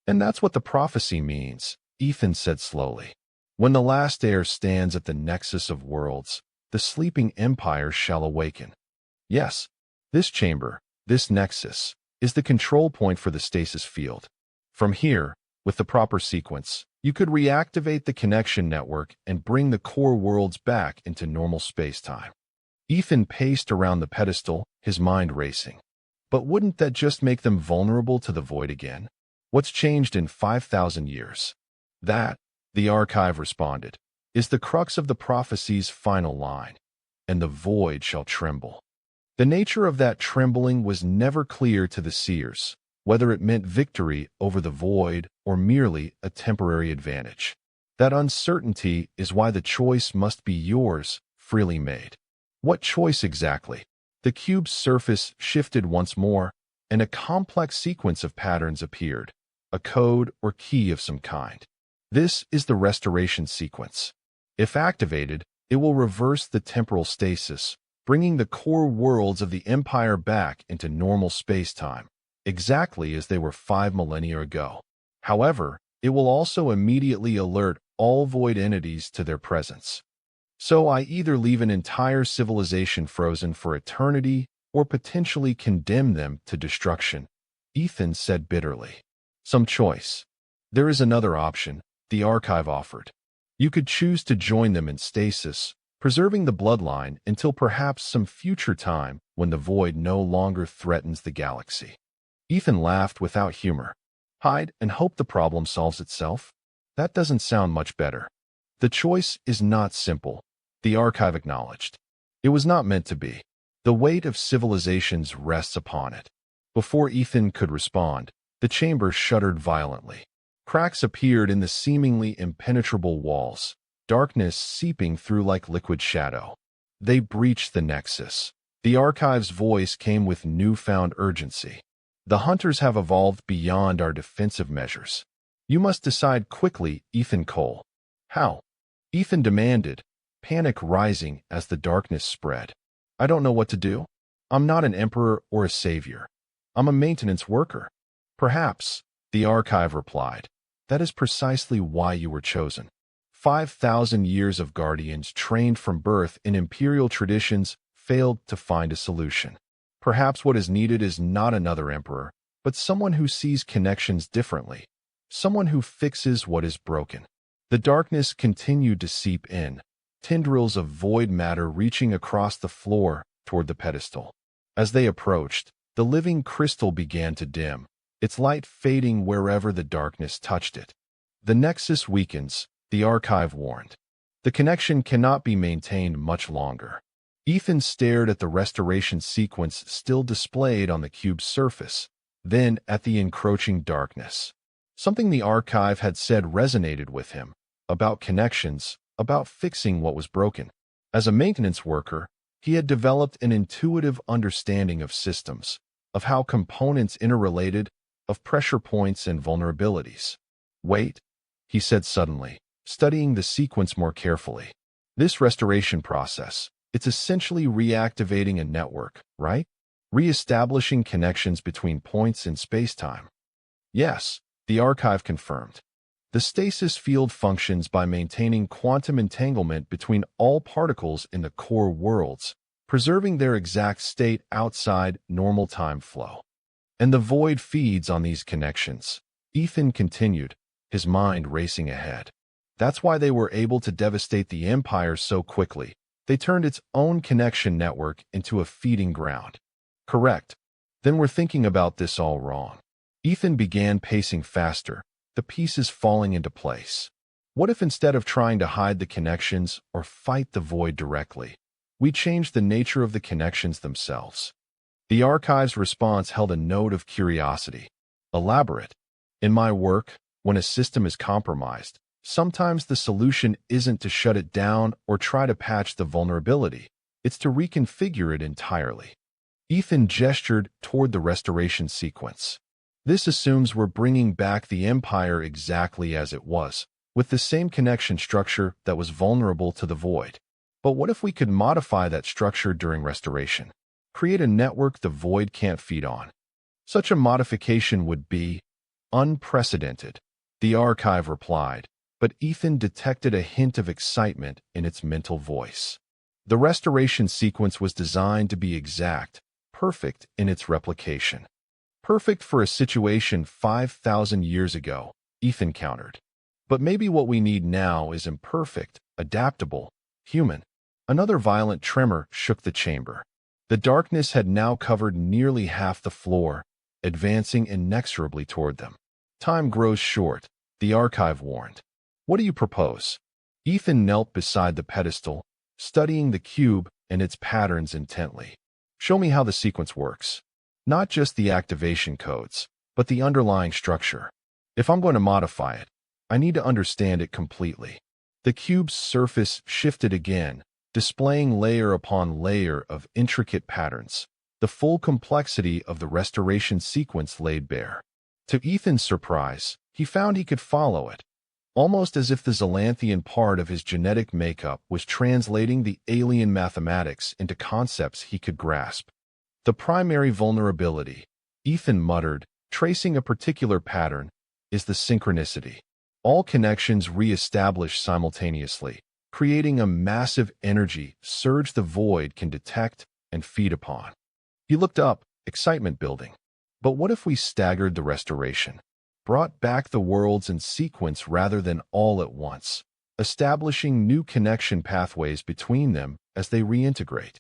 And that's what the prophecy means, Ethan said slowly. When the last heir stands at the nexus of worlds, the sleeping Empire shall awaken. Yes, this chamber, this nexus, is the control point for the stasis field. From here, with the proper sequence, you could reactivate the connection network and bring the core worlds back into normal space-time. Ethan paced around the pedestal, his mind racing. But wouldn't that just make them vulnerable to the void again? What's changed in 5,000 years? That, The archive responded, is the crux of the prophecy's final line, and the void shall tremble. The nature of that trembling was never clear to the seers, whether it meant victory over the void or merely a temporary advantage. That uncertainty is why the choice must be yours, freely made. What choice exactly? The cube's surface shifted once more, and a complex sequence of patterns appeared, a code or key of some kind. This is the restoration sequence. If activated, it will reverse the temporal stasis, bringing the core worlds of the Empire back into normal space-time, exactly as they were 5 millennia ago. However, it will also immediately alert all void entities to their presence. So I either leave an entire civilization frozen for eternity or potentially condemn them to destruction, Ethan said bitterly. Some choice. There is another option, the archive offered. You could choose to join them in stasis, preserving the bloodline until perhaps some future time when the void no longer threatens the galaxy. Ethan laughed without humor. Hide and hope the problem solves itself? That doesn't sound much better. The choice is not simple, the archive acknowledged. It was not meant to be. The weight of civilizations rests upon it. Before Ethan could respond, the chamber shuddered violently. Cracks appeared in the seemingly impenetrable walls, darkness seeping through like liquid shadow. They breached the nexus. The archive's voice came with newfound urgency. The hunters have evolved beyond our defensive measures. You must decide quickly, Ethan Cole. How? Ethan demanded, panic rising as the darkness spread. I don't know what to do. I'm not an emperor or a savior. I'm a maintenance worker. Perhaps, the archive replied. That is precisely why you were chosen. 5,000 years of guardians trained from birth in imperial traditions failed to find a solution. Perhaps what is needed is not another emperor, but someone who sees connections differently. Someone who fixes what is broken. The darkness continued to seep in, tendrils of void matter reaching across the floor toward the pedestal. As they approached, the living crystal began to dim, its light fading wherever the darkness touched it. The nexus weakens, the archive warned. The connection cannot be maintained much longer. Ethan stared at the restoration sequence still displayed on the cube's surface, then at the encroaching darkness. Something the archive had said resonated with him, about connections, about fixing what was broken. As a maintenance worker, he had developed an intuitive understanding of systems, of how components interrelated, of pressure points and vulnerabilities. Wait, he said suddenly, studying the sequence more carefully. This restoration process, it's essentially reactivating a network, right? Re-establishing connections between points in space-time. Yes, the archive confirmed. The stasis field functions by maintaining quantum entanglement between all particles in the core worlds, preserving their exact state outside normal time flow. And the void feeds on these connections, Ethan continued, his mind racing ahead. That's why they were able to devastate the Empire so quickly. They turned its own connection network into a feeding ground. Correct. Then we're thinking about this all wrong. Ethan began pacing faster, the pieces falling into place. What if instead of trying to hide the connections or fight the void directly, we changed the nature of the connections themselves? The archive's response held a note of curiosity. Elaborate. In my work, when a system is compromised, sometimes the solution isn't to shut it down or try to patch the vulnerability. It's to reconfigure it entirely. Ethan gestured toward the restoration sequence. This assumes we're bringing back the Empire exactly as it was, with the same connection structure that was vulnerable to the void. But what if we could modify that structure during restoration? Create a network the void can't feed on. Such a modification would be unprecedented, the archive replied, but Ethan detected a hint of excitement in its mental voice. The restoration sequence was designed to be exact, perfect in its replication. Perfect for a situation 5,000 years ago, Ethan countered. But maybe what we need now is imperfect, adaptable, human. Another violent tremor shook the chamber. The darkness had now covered nearly half the floor, advancing inexorably toward them. Time grows short, the archive warned. What do you propose? Ethan knelt beside the pedestal, studying the cube and its patterns intently. Show me how the sequence works. Not just the activation codes, but the underlying structure. If I'm going to modify it, I need to understand it completely. The cube's surface shifted again, displaying layer upon layer of intricate patterns. The full complexity of the restoration sequence laid bare. To Ethan's surprise, he found he could follow it, almost as if the Xylanthian part of his genetic makeup was translating the alien mathematics into concepts he could grasp. The primary vulnerability, Ethan muttered, tracing a particular pattern, is the synchronicity. All connections re-establish simultaneously, creating a massive energy surge the void can detect and feed upon. He looked up, excitement building. But what if we staggered the restoration? Brought back the worlds in sequence rather than all at once, establishing new connection pathways between them as they reintegrate.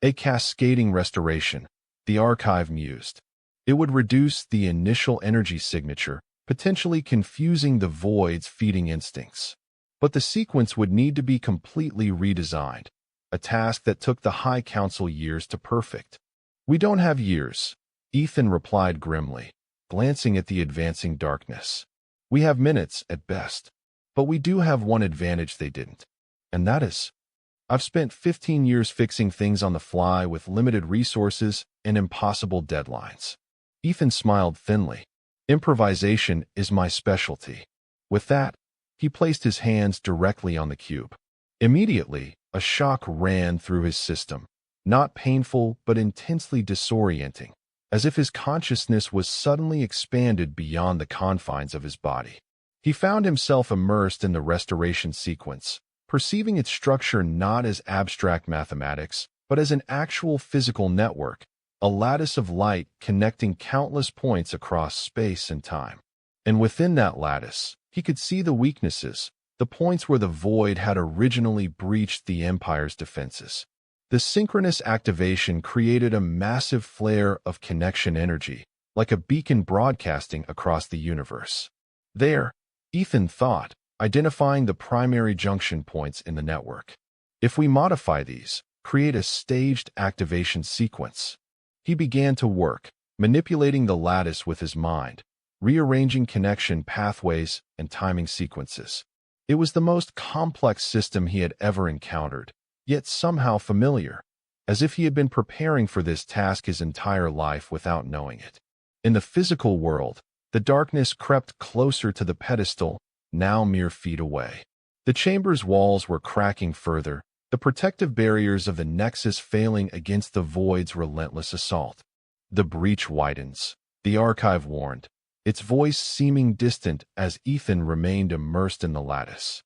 A cascading restoration, the archive mused. It would reduce the initial energy signature, potentially confusing the void's feeding instincts. But the sequence would need to be completely redesigned, a task that took the High Council years to perfect. We don't have years, Ethan replied grimly, glancing at the advancing darkness. We have minutes at best. But we do have one advantage they didn't. And that is, I've spent 15 years fixing things on the fly with limited resources and impossible deadlines. Ethan smiled thinly. Improvisation is my specialty. With that, he placed his hands directly on the cube. Immediately, a shock ran through his system, not painful but intensely disorienting, as if his consciousness was suddenly expanded beyond the confines of his body. He found himself immersed in the restoration sequence, perceiving its structure not as abstract mathematics, but as an actual physical network, a lattice of light connecting countless points across space and time. And within that lattice, he could see the weaknesses, the points where the void had originally breached the Empire's defenses. The synchronous activation created a massive flare of connection energy, like a beacon broadcasting across the universe. There, Ethan thought, identifying the primary junction points in the network. If we modify these, create a staged activation sequence. He began to work, manipulating the lattice with his mind, rearranging connection pathways and timing sequences. It was the most complex system he had ever encountered, yet somehow familiar, as if he had been preparing for this task his entire life without knowing it. In the physical world, the darkness crept closer to the pedestal, now mere feet away. The chamber's walls were cracking further, the protective barriers of the Nexus failing against the void's relentless assault. The breach widens, the archive warned, its voice seeming distant as Ethan remained immersed in the lattice.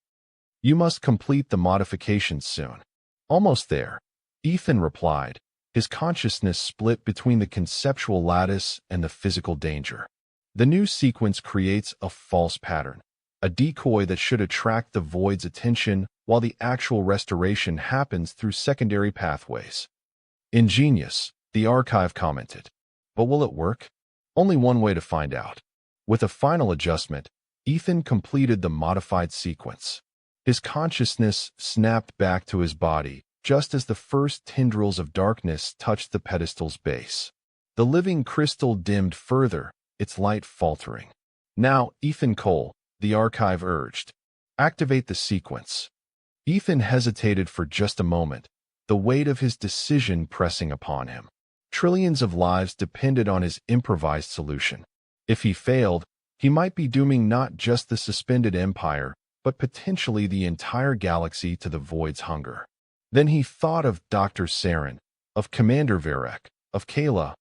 You must complete the modifications soon. Almost there, Ethan replied, his consciousness split between the conceptual lattice and the physical danger. The new sequence creates a false pattern, a decoy that should attract the void's attention while the actual restoration happens through secondary pathways. Ingenious, the archive commented. But will it work? Only one way to find out. With a final adjustment, Ethan completed the modified sequence. His consciousness snapped back to his body just as the first tendrils of darkness touched the pedestal's base. The living crystal dimmed further, its light faltering. Now, Ethan Cole, the archive urged. Activate the sequence. Ethan hesitated for just a moment, the weight of his decision pressing upon him. Trillions of lives depended on his improvised solution. If he failed, he might be dooming not just the suspended empire, but potentially the entire galaxy to the void's hunger. Then he thought of Dr. Saren, of Commander Varek, of Kayla,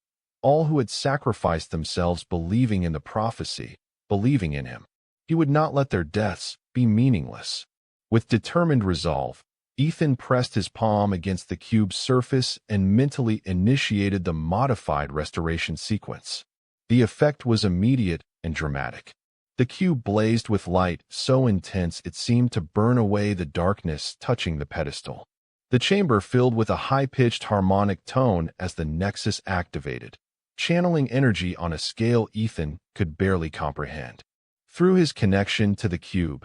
all who had sacrificed themselves believing in the prophecy, believing in him. He would not let their deaths be meaningless. With determined resolve, Ethan pressed his palm against the cube's surface and mentally initiated the modified restoration sequence. The effect was immediate and dramatic. The cube blazed with light so intense it seemed to burn away the darkness touching the pedestal. The chamber filled with a high-pitched harmonic tone as the Nexus activated, channeling energy on a scale Ethan could barely comprehend. Through his connection to the cube,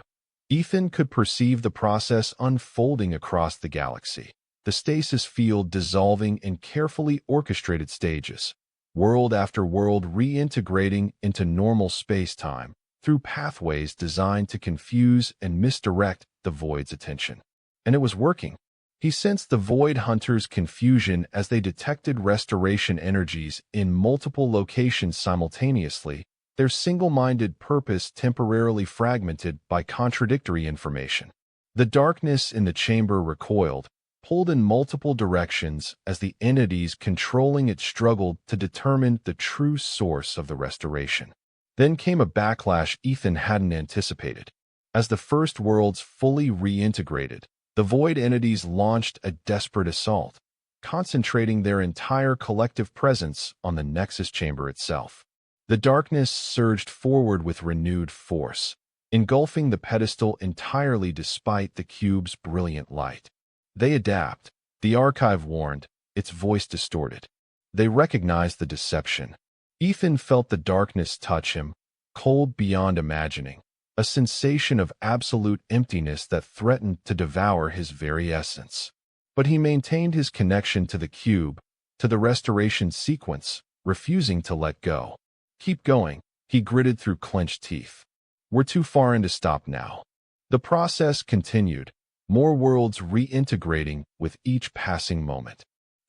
Ethan could perceive the process unfolding across the galaxy, the stasis field dissolving in carefully orchestrated stages, world after world reintegrating into normal space-time through pathways designed to confuse and misdirect the Void's attention. And it was working. He sensed the Void Hunters' confusion as they detected restoration energies in multiple locations simultaneously, their single-minded purpose temporarily fragmented by contradictory information. The darkness in the chamber recoiled, pulled in multiple directions as the entities controlling it struggled to determine the true source of the restoration. Then came a backlash Ethan hadn't anticipated. As the first worlds fully reintegrated, the Void entities launched a desperate assault, concentrating their entire collective presence on the Nexus chamber itself. The darkness surged forward with renewed force, engulfing the pedestal entirely despite the cube's brilliant light. They adapt, the archive warned, its voice distorted. They recognized the deception. Ethan felt the darkness touch him, cold beyond imagining, a sensation of absolute emptiness that threatened to devour his very essence. But he maintained his connection to the cube, to the restoration sequence, refusing to let go. Keep going, he gritted through clenched teeth. We're too far in to stop now. The process continued, more worlds reintegrating with each passing moment.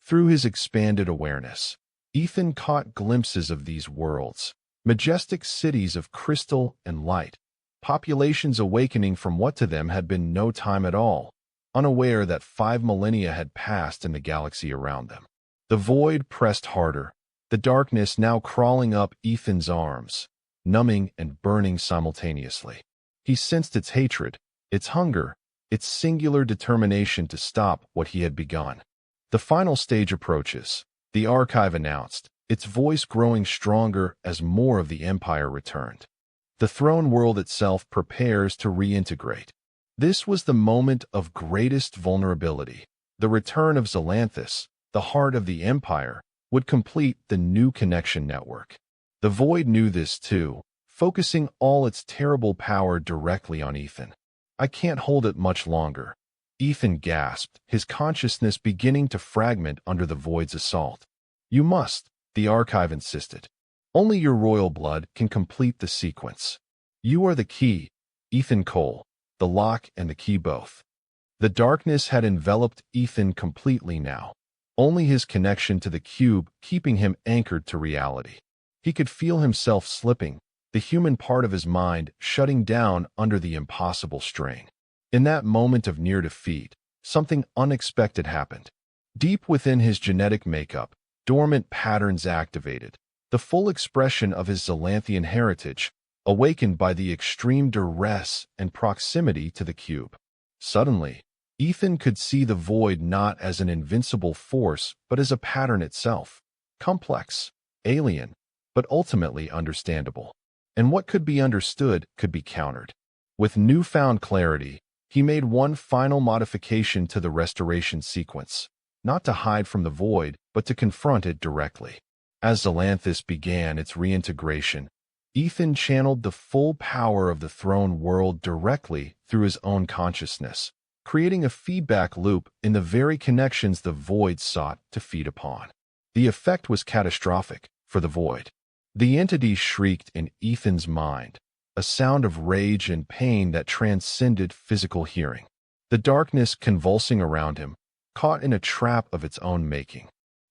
Through his expanded awareness, Ethan caught glimpses of these worlds, majestic cities of crystal and light, populations awakening from what to them had been no time at all, unaware that 5 millennia had passed in the galaxy around them. The Void pressed harder, the darkness now crawling up Ethan's arms, numbing and burning simultaneously. He sensed its hatred, its hunger, its singular determination to stop what he had begun. The final stage approaches, the archive announced, its voice growing stronger as more of the Empire returned. The throne world itself prepares to reintegrate. This was the moment of greatest vulnerability. The return of Xalanthus, the heart of the Empire, would complete the new connection network. The Void knew this too, focusing all its terrible power directly on Ethan. I can't hold it much longer. Ethan gasped, his consciousness beginning to fragment under the Void's assault. You must, the archive insisted. Only your royal blood can complete the sequence. You are the key, Ethan Cole, the lock and the key both. The darkness had enveloped Ethan completely now, only his connection to the cube keeping him anchored to reality. He could feel himself slipping, the human part of his mind shutting down under the impossible strain. In that moment of near defeat, something unexpected happened. Deep within his genetic makeup, dormant patterns activated, the full expression of his Xalanthian heritage, awakened by the extreme duress and proximity to the cube. Suddenly, Ethan could see the Void not as an invincible force but as a pattern itself, complex, alien, but ultimately understandable. And what could be understood could be countered. With newfound clarity, he made one final modification to the restoration sequence, not to hide from the Void, but to confront it directly. As Xalanthus began its reintegration, Ethan channeled the full power of the throne world directly through his own consciousness, creating a feedback loop in the very connections the Void sought to feed upon. The effect was catastrophic for the Void. The entity shrieked in Ethan's mind, a sound of rage and pain that transcended physical hearing. The darkness convulsing around him, caught in a trap of its own making.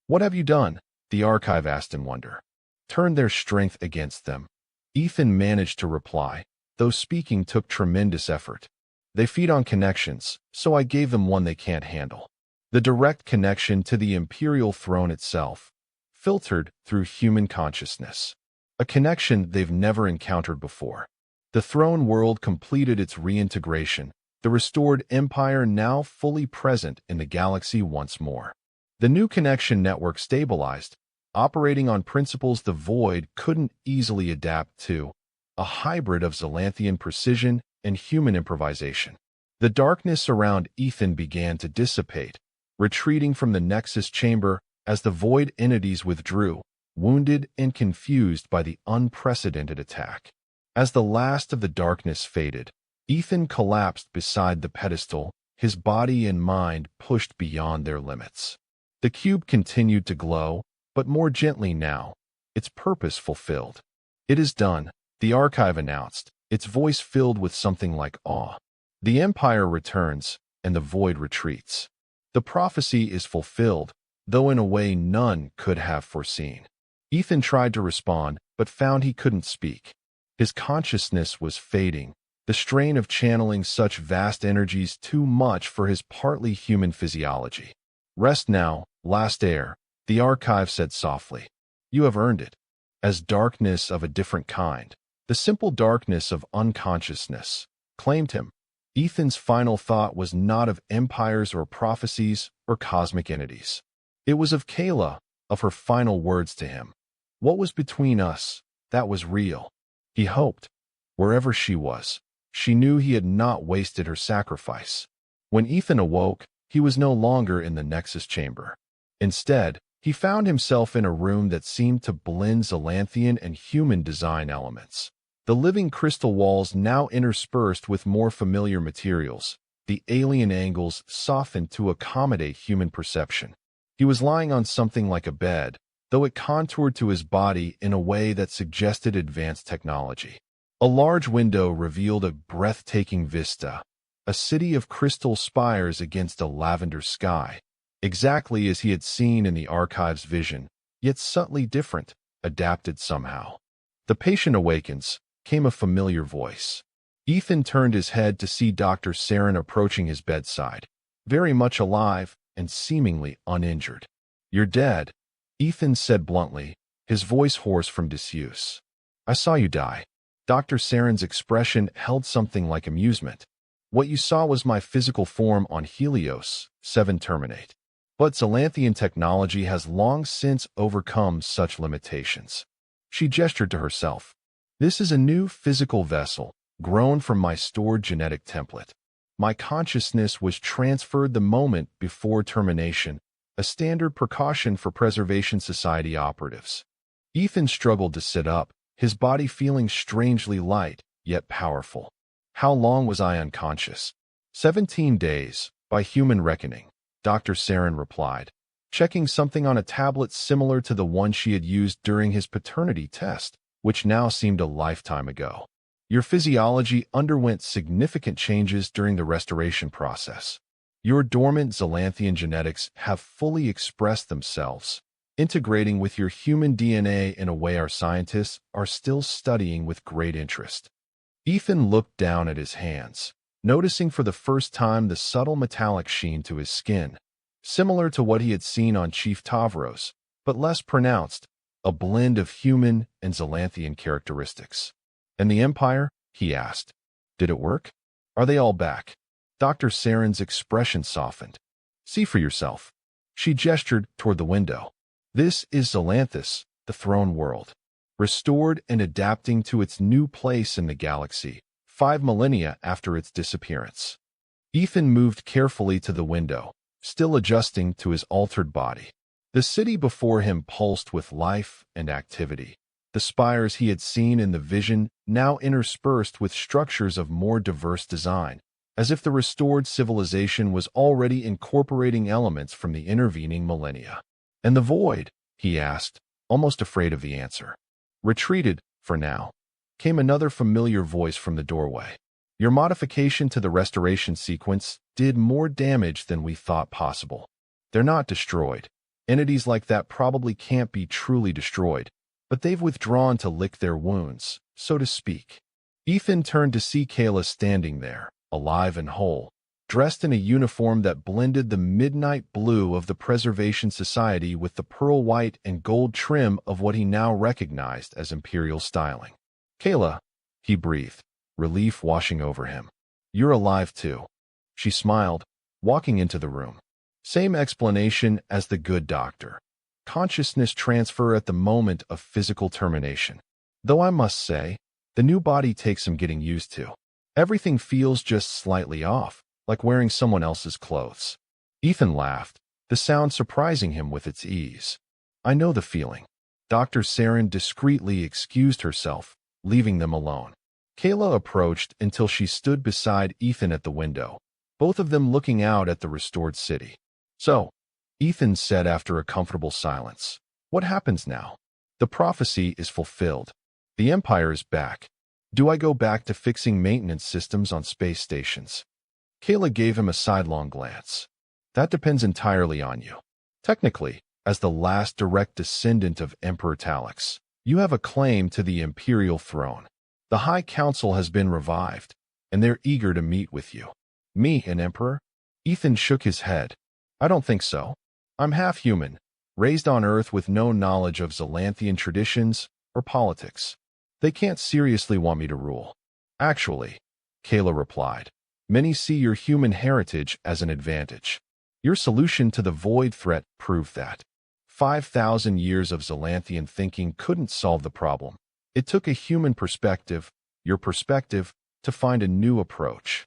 What have you done? The archive asked in wonder. Turned their strength against them. Ethan managed to reply, though speaking took tremendous effort. They feed on connections, so I gave them one they can't handle. The direct connection to the Imperial throne itself, filtered through human consciousness. A connection they've never encountered before. The throne world completed its reintegration, the restored empire now fully present in the galaxy once more. The new connection network stabilized, operating on principles the Void couldn't easily adapt to, a hybrid of Xalanthian precision and human improvisation. The darkness around Ethan began to dissipate, retreating from the Nexus chamber as the Void entities withdrew, wounded and confused by the unprecedented attack. As the last of the darkness faded, Ethan collapsed beside the pedestal, his body and mind pushed beyond their limits. The cube continued to glow, but more gently now, its purpose fulfilled. "It is done," the archive announced, its voice filled with something like awe. "The Empire returns, and the void retreats. The prophecy is fulfilled, though in a way none could have foreseen." Ethan tried to respond, but found he couldn't speak. His consciousness was fading, the strain of channeling such vast energies too much for his partly human physiology. "Rest now, last heir," the archive said softly. "You have earned it." As darkness of a different kind, the simple darkness of unconsciousness, claimed him. Ethan's final thought was not of empires or prophecies or cosmic entities. It was of Kayla, of her final words to him. What was between us, that was real. He hoped. Wherever she was, she knew he had not wasted her sacrifice. When Ethan awoke, he was no longer in the Nexus chamber. Instead, he found himself in a room that seemed to blend Zalanthian and human design elements. The living crystal walls now interspersed with more familiar materials, the alien angles softened to accommodate human perception. He was lying on something like a bed, though it contoured to his body in a way that suggested advanced technology. A large window revealed a breathtaking vista, a city of crystal spires against a lavender sky, exactly as he had seen in the archive's vision, yet subtly different, adapted somehow. "The patient awakens," came a familiar voice. Ethan turned his head to see Dr. Saren approaching his bedside, very much alive and seemingly uninjured. "You're dead," Ethan said bluntly, his voice hoarse from disuse. "I saw you die." Dr. Saren's expression held something like amusement. "What you saw was my physical form on Helios, 7 Terminate. But Zalanthian technology has long since overcome such limitations." She gestured to herself. "This is a new physical vessel, grown from my stored genetic template. My consciousness was transferred the moment before termination, a standard precaution for Preservation Society operatives." Ethan struggled to sit up, his body feeling strangely light, yet powerful. "How long was I unconscious?" 17 days, by human reckoning, Dr. Saren replied, checking something on a tablet similar to the one she had used during his paternity test, which now seemed a lifetime ago. "Your physiology underwent significant changes during the restoration process. Your dormant Zalanthian genetics have fully expressed themselves, integrating with your human DNA in a way our scientists are still studying with great interest." Ethan looked down at his hands, noticing for the first time the subtle metallic sheen to his skin, similar to what he had seen on Chief Tavros, but less pronounced, a blend of human and Zalanthian characteristics. "And the Empire?" he asked. "Did it work? Are they all back?" Dr. Saren's expression softened. "See for yourself." She gestured toward the window. "This is Zalanthus, the throne world, restored and adapting to its new place in the galaxy, 5 millennia after its disappearance." Ethan moved carefully to the window, still adjusting to his altered body. The city before him pulsed with life and activity, the spires he had seen in the vision now interspersed with structures of more diverse design, as if the restored civilization was already incorporating elements from the intervening millennia. "And the void?" he asked, almost afraid of the answer. "Retreated, for now," came another familiar voice from the doorway. "Your modification to the restoration sequence did more damage than we thought possible. They're not destroyed. Entities like that probably can't be truly destroyed, but they've withdrawn to lick their wounds, so to speak." Ethan turned to see Kayla standing there, alive and whole, dressed in a uniform that blended the midnight blue of the Preservation Society with the pearl white and gold trim of what he now recognized as Imperial styling. "Kayla," he breathed, relief washing over him. "You're alive too." She smiled, walking into the room. Same explanation as the good doctor. Consciousness transfer at the moment of physical termination. Though I must say, the new body takes some getting used to. Everything feels just slightly off, like wearing someone else's clothes. Ethan laughed, the sound surprising him with its ease. "I know the feeling." Dr. Saren discreetly excused herself, leaving them alone. Kayla approached until she stood beside Ethan at the window, both of them looking out at the restored city. "So," Ethan said after a comfortable silence, "what happens now? The prophecy is fulfilled. The Empire is back. Do I go back to fixing maintenance systems on space stations?" Kayla gave him a sidelong glance. "That depends entirely on you. Technically, as the last direct descendant of Emperor Talix, you have a claim to the Imperial throne. The High Council has been revived, and they're eager to meet with you." "Me, an emperor?" Ethan shook his head. "I don't think so. I'm half human, raised on Earth with no knowledge of Zalanthian traditions or politics. They can't seriously want me to rule." "Actually," Kayla replied, "many see your human heritage as an advantage. Your solution to the Void threat proved that. 5,000 years of Zalanthian thinking couldn't solve the problem. It took a human perspective, your perspective, to find a new approach."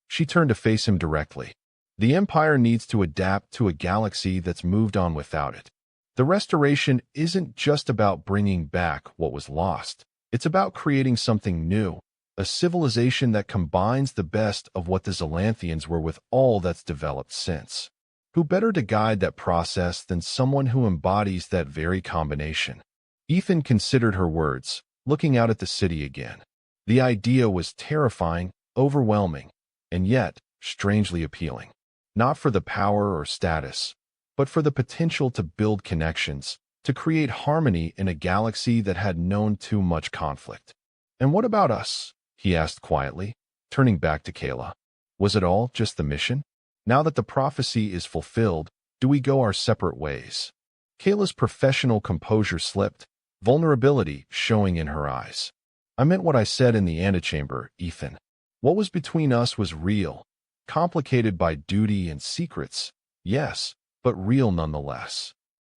She turned to face him directly. "The Empire needs to adapt to a galaxy that's moved on without it. The restoration isn't just about bringing back what was lost. It's about creating something new, a civilization that combines the best of what the Zalanthians were with all that's developed since. Who better to guide that process than someone who embodies that very combination?" Ethan considered her words, looking out at the city again. The idea was terrifying, overwhelming, and yet strangely appealing. Not for the power or status, but for the potential to build connections, to create harmony in a galaxy that had known too much conflict. "And what about us?" he asked quietly, turning back to Kayla. "Was it all just the mission? Now that the prophecy is fulfilled, do we go our separate ways?" Kayla's professional composure slipped, vulnerability showing in her eyes. "I meant what I said in the antechamber, Ethan. What was between us was real, complicated by duty and secrets, yes, but real nonetheless."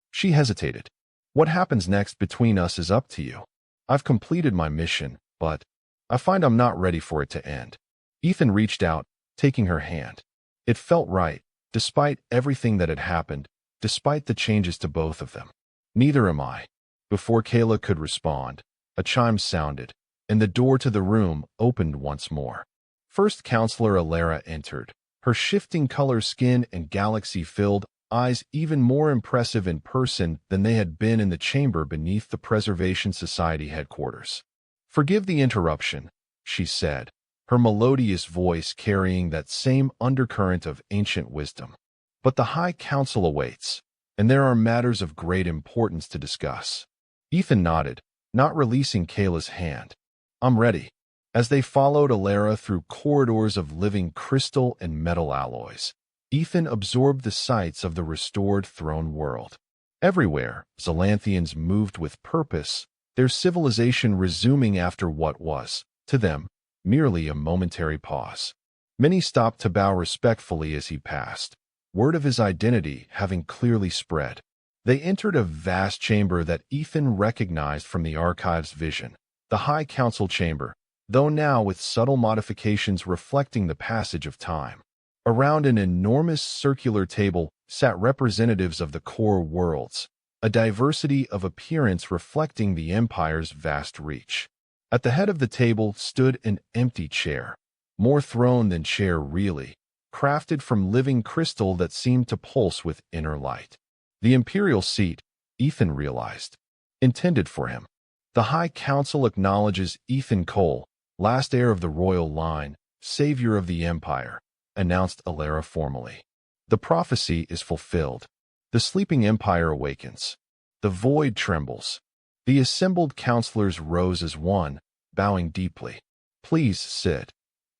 She hesitated. "What happens next between us is up to you. I've completed my mission, but I find I'm not ready for it to end." Ethan reached out, taking her hand. It felt right, despite everything that had happened, despite the changes to both of them. "Neither am I." Before Kayla could respond, a chime sounded, and the door to the room opened once more. First Counselor Alara entered, her shifting color skin and galaxy-filled eyes even more impressive in person than they had been in the chamber beneath the Preservation Society headquarters. "Forgive the interruption," she said, her melodious voice carrying that same undercurrent of ancient wisdom. "But the High Council awaits, and there are matters of great importance to discuss." Ethan nodded, not releasing Kayla's hand. "I'm ready." As they followed Alara through corridors of living crystal and metal alloys, Ethan absorbed the sights of the restored throne world. Everywhere, Zalanthians moved with purpose, their civilization resuming after what was, to them, merely a momentary pause. Many stopped to bow respectfully as he passed, word of his identity having clearly spread. They entered a vast chamber that Ethan recognized from the archive's vision, the High Council chamber, though now with subtle modifications reflecting the passage of time. Around an enormous circular table sat representatives of the core worlds, a diversity of appearance reflecting the Empire's vast reach. At the head of the table stood an empty chair, more throne than chair really, crafted from living crystal that seemed to pulse with inner light. The Imperial seat, Ethan realized, intended for him. The High Council acknowledges Ethan Cole, last heir of the royal line, savior of the Empire, announced Alara formally. The prophecy is fulfilled. The sleeping Empire awakens. The void trembles. The assembled counselors rose as one, bowing deeply. "Please sit,"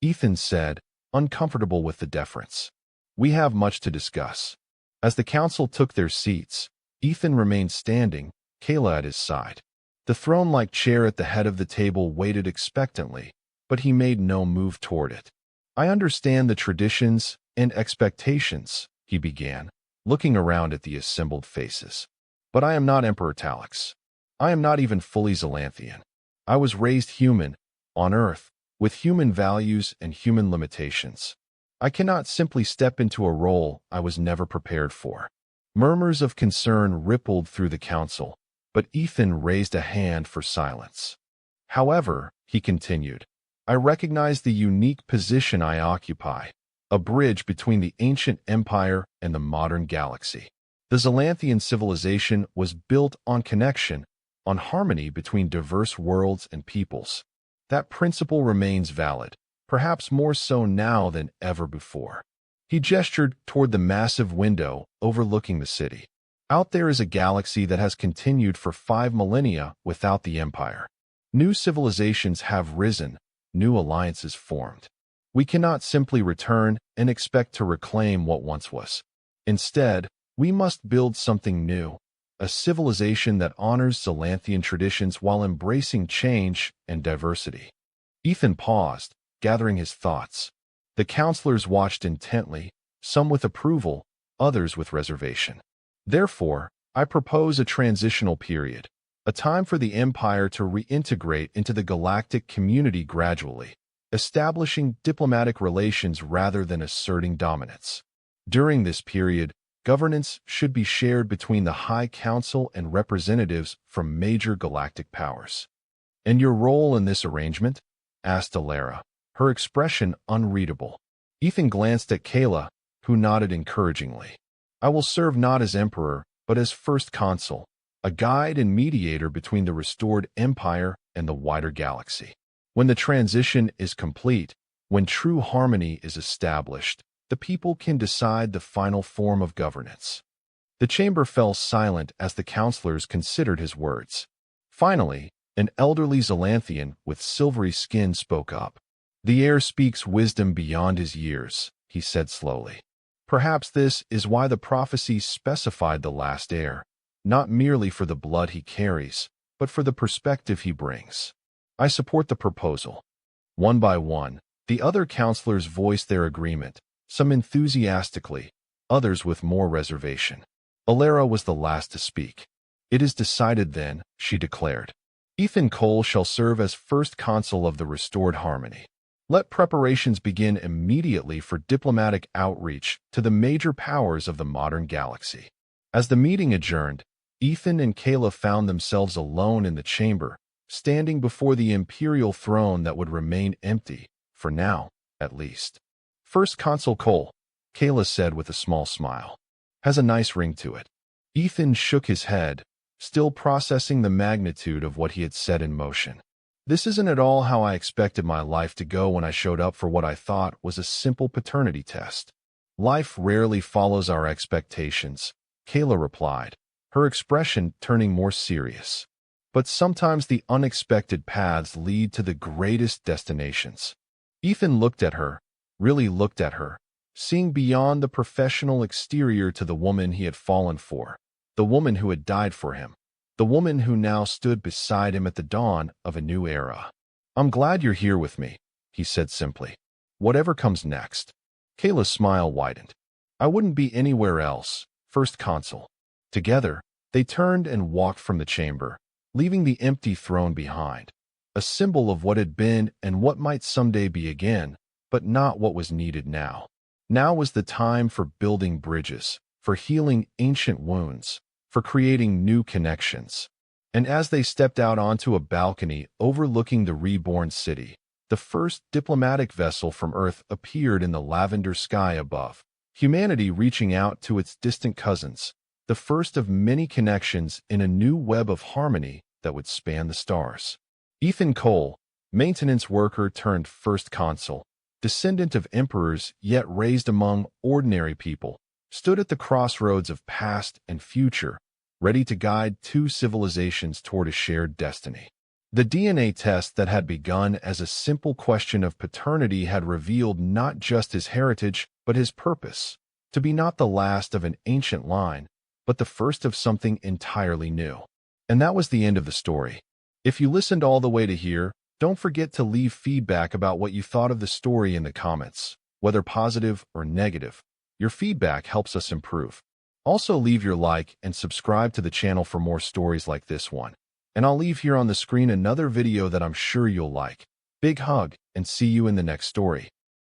Ethan said, uncomfortable with the deference. "We have much to discuss." As the council took their seats, Ethan remained standing, Kayla at his side. The throne-like chair at the head of the table waited expectantly, but he made no move toward it. "I understand the traditions and expectations," he began, looking around at the assembled faces. "But I am not Emperor Talix. I am not even fully Zalanthian. I was raised human, on Earth, with human values and human limitations. I cannot simply step into a role I was never prepared for." Murmurs of concern rippled through the council, but Ethan raised a hand for silence. "However," he continued, I recognize the unique position I occupy, a bridge between the ancient empire and the modern galaxy. The Zalanthian civilization was built on connection, on harmony between diverse worlds and peoples. That principle remains valid, perhaps more so now than ever before. He gestured toward the massive window overlooking the city. Out there is a galaxy that has continued for 5 millennia without the Empire. New civilizations have risen, new alliances formed. We cannot simply return and expect to reclaim what once was. Instead, we must build something new, a civilization that honors Zalanthian traditions while embracing change and diversity. Ethan paused, gathering his thoughts. The counselors watched intently, some with approval, others with reservation. Therefore, I propose a transitional period, a time for the Empire to reintegrate into the galactic community gradually, establishing diplomatic relations rather than asserting dominance. During this period, governance should be shared between the High Council and representatives from major galactic powers. "And your role in this arrangement?" asked Alara, her expression unreadable. Ethan glanced at Kayla, who nodded encouragingly. "I will serve not as Emperor, but as First Consul, a guide and mediator between the restored Empire and the wider galaxy. When the transition is complete, when true harmony is established, the people can decide the final form of governance." The chamber fell silent as the counselors considered his words. Finally, an elderly Zalanthian with silvery skin spoke up. "The heir speaks wisdom beyond his years," he said slowly. "Perhaps this is why the prophecy specified the last heir, not merely for the blood he carries, but for the perspective he brings. I support the proposal." One by one, the other counselors voiced their agreement, some enthusiastically, others with more reservation. Alara was the last to speak. "It is decided then," she declared. "Ethan Cole shall serve as First Consul of the restored harmony. Let preparations begin immediately for diplomatic outreach to the major powers of the modern galaxy." As the meeting adjourned, Ethan and Kayla found themselves alone in the chamber, standing before the imperial throne that would remain empty, for now, at least. "First Consul Cole," Kayla said with a small smile. "Has a nice ring to it." Ethan shook his head, still processing the magnitude of what he had set in motion. "This isn't at all how I expected my life to go when I showed up for what I thought was a simple paternity test." "Life rarely follows our expectations," Kayla replied, her expression turning more serious. "But sometimes the unexpected paths lead to the greatest destinations." Ethan looked at her, really looked at her, seeing beyond the professional exterior to the woman he had fallen for, the woman who had died for him, the woman who now stood beside him at the dawn of a new era. "I'm glad you're here with me," he said simply. "Whatever comes next." Kayla's smile widened. "I wouldn't be anywhere else, First Consul." Together, they turned and walked from the chamber, leaving the empty throne behind, a symbol of what had been and what might someday be again, but not what was needed now. Now was the time for building bridges, for healing ancient wounds, for creating new connections. And as they stepped out onto a balcony overlooking the reborn city, the first diplomatic vessel from Earth appeared in the lavender sky above, humanity reaching out to its distant cousins, the first of many connections in a new web of harmony that would span the stars. Ethan Cole, maintenance worker turned First Consul, descendant of emperors yet raised among ordinary people, stood at the crossroads of past and future, ready to guide two civilizations toward a shared destiny. The DNA test that had begun as a simple question of paternity had revealed not just his heritage, but his purpose, to be not the last of an ancient line, but the first of something entirely new. And that was the end of the story. If you listened all the way to here, don't forget to leave feedback about what you thought of the story in the comments, whether positive or negative. Your feedback helps us improve. Also leave your like and subscribe to the channel for more stories like this one. And I'll leave here on the screen another video that I'm sure you'll like. Big hug, and see you in the next story.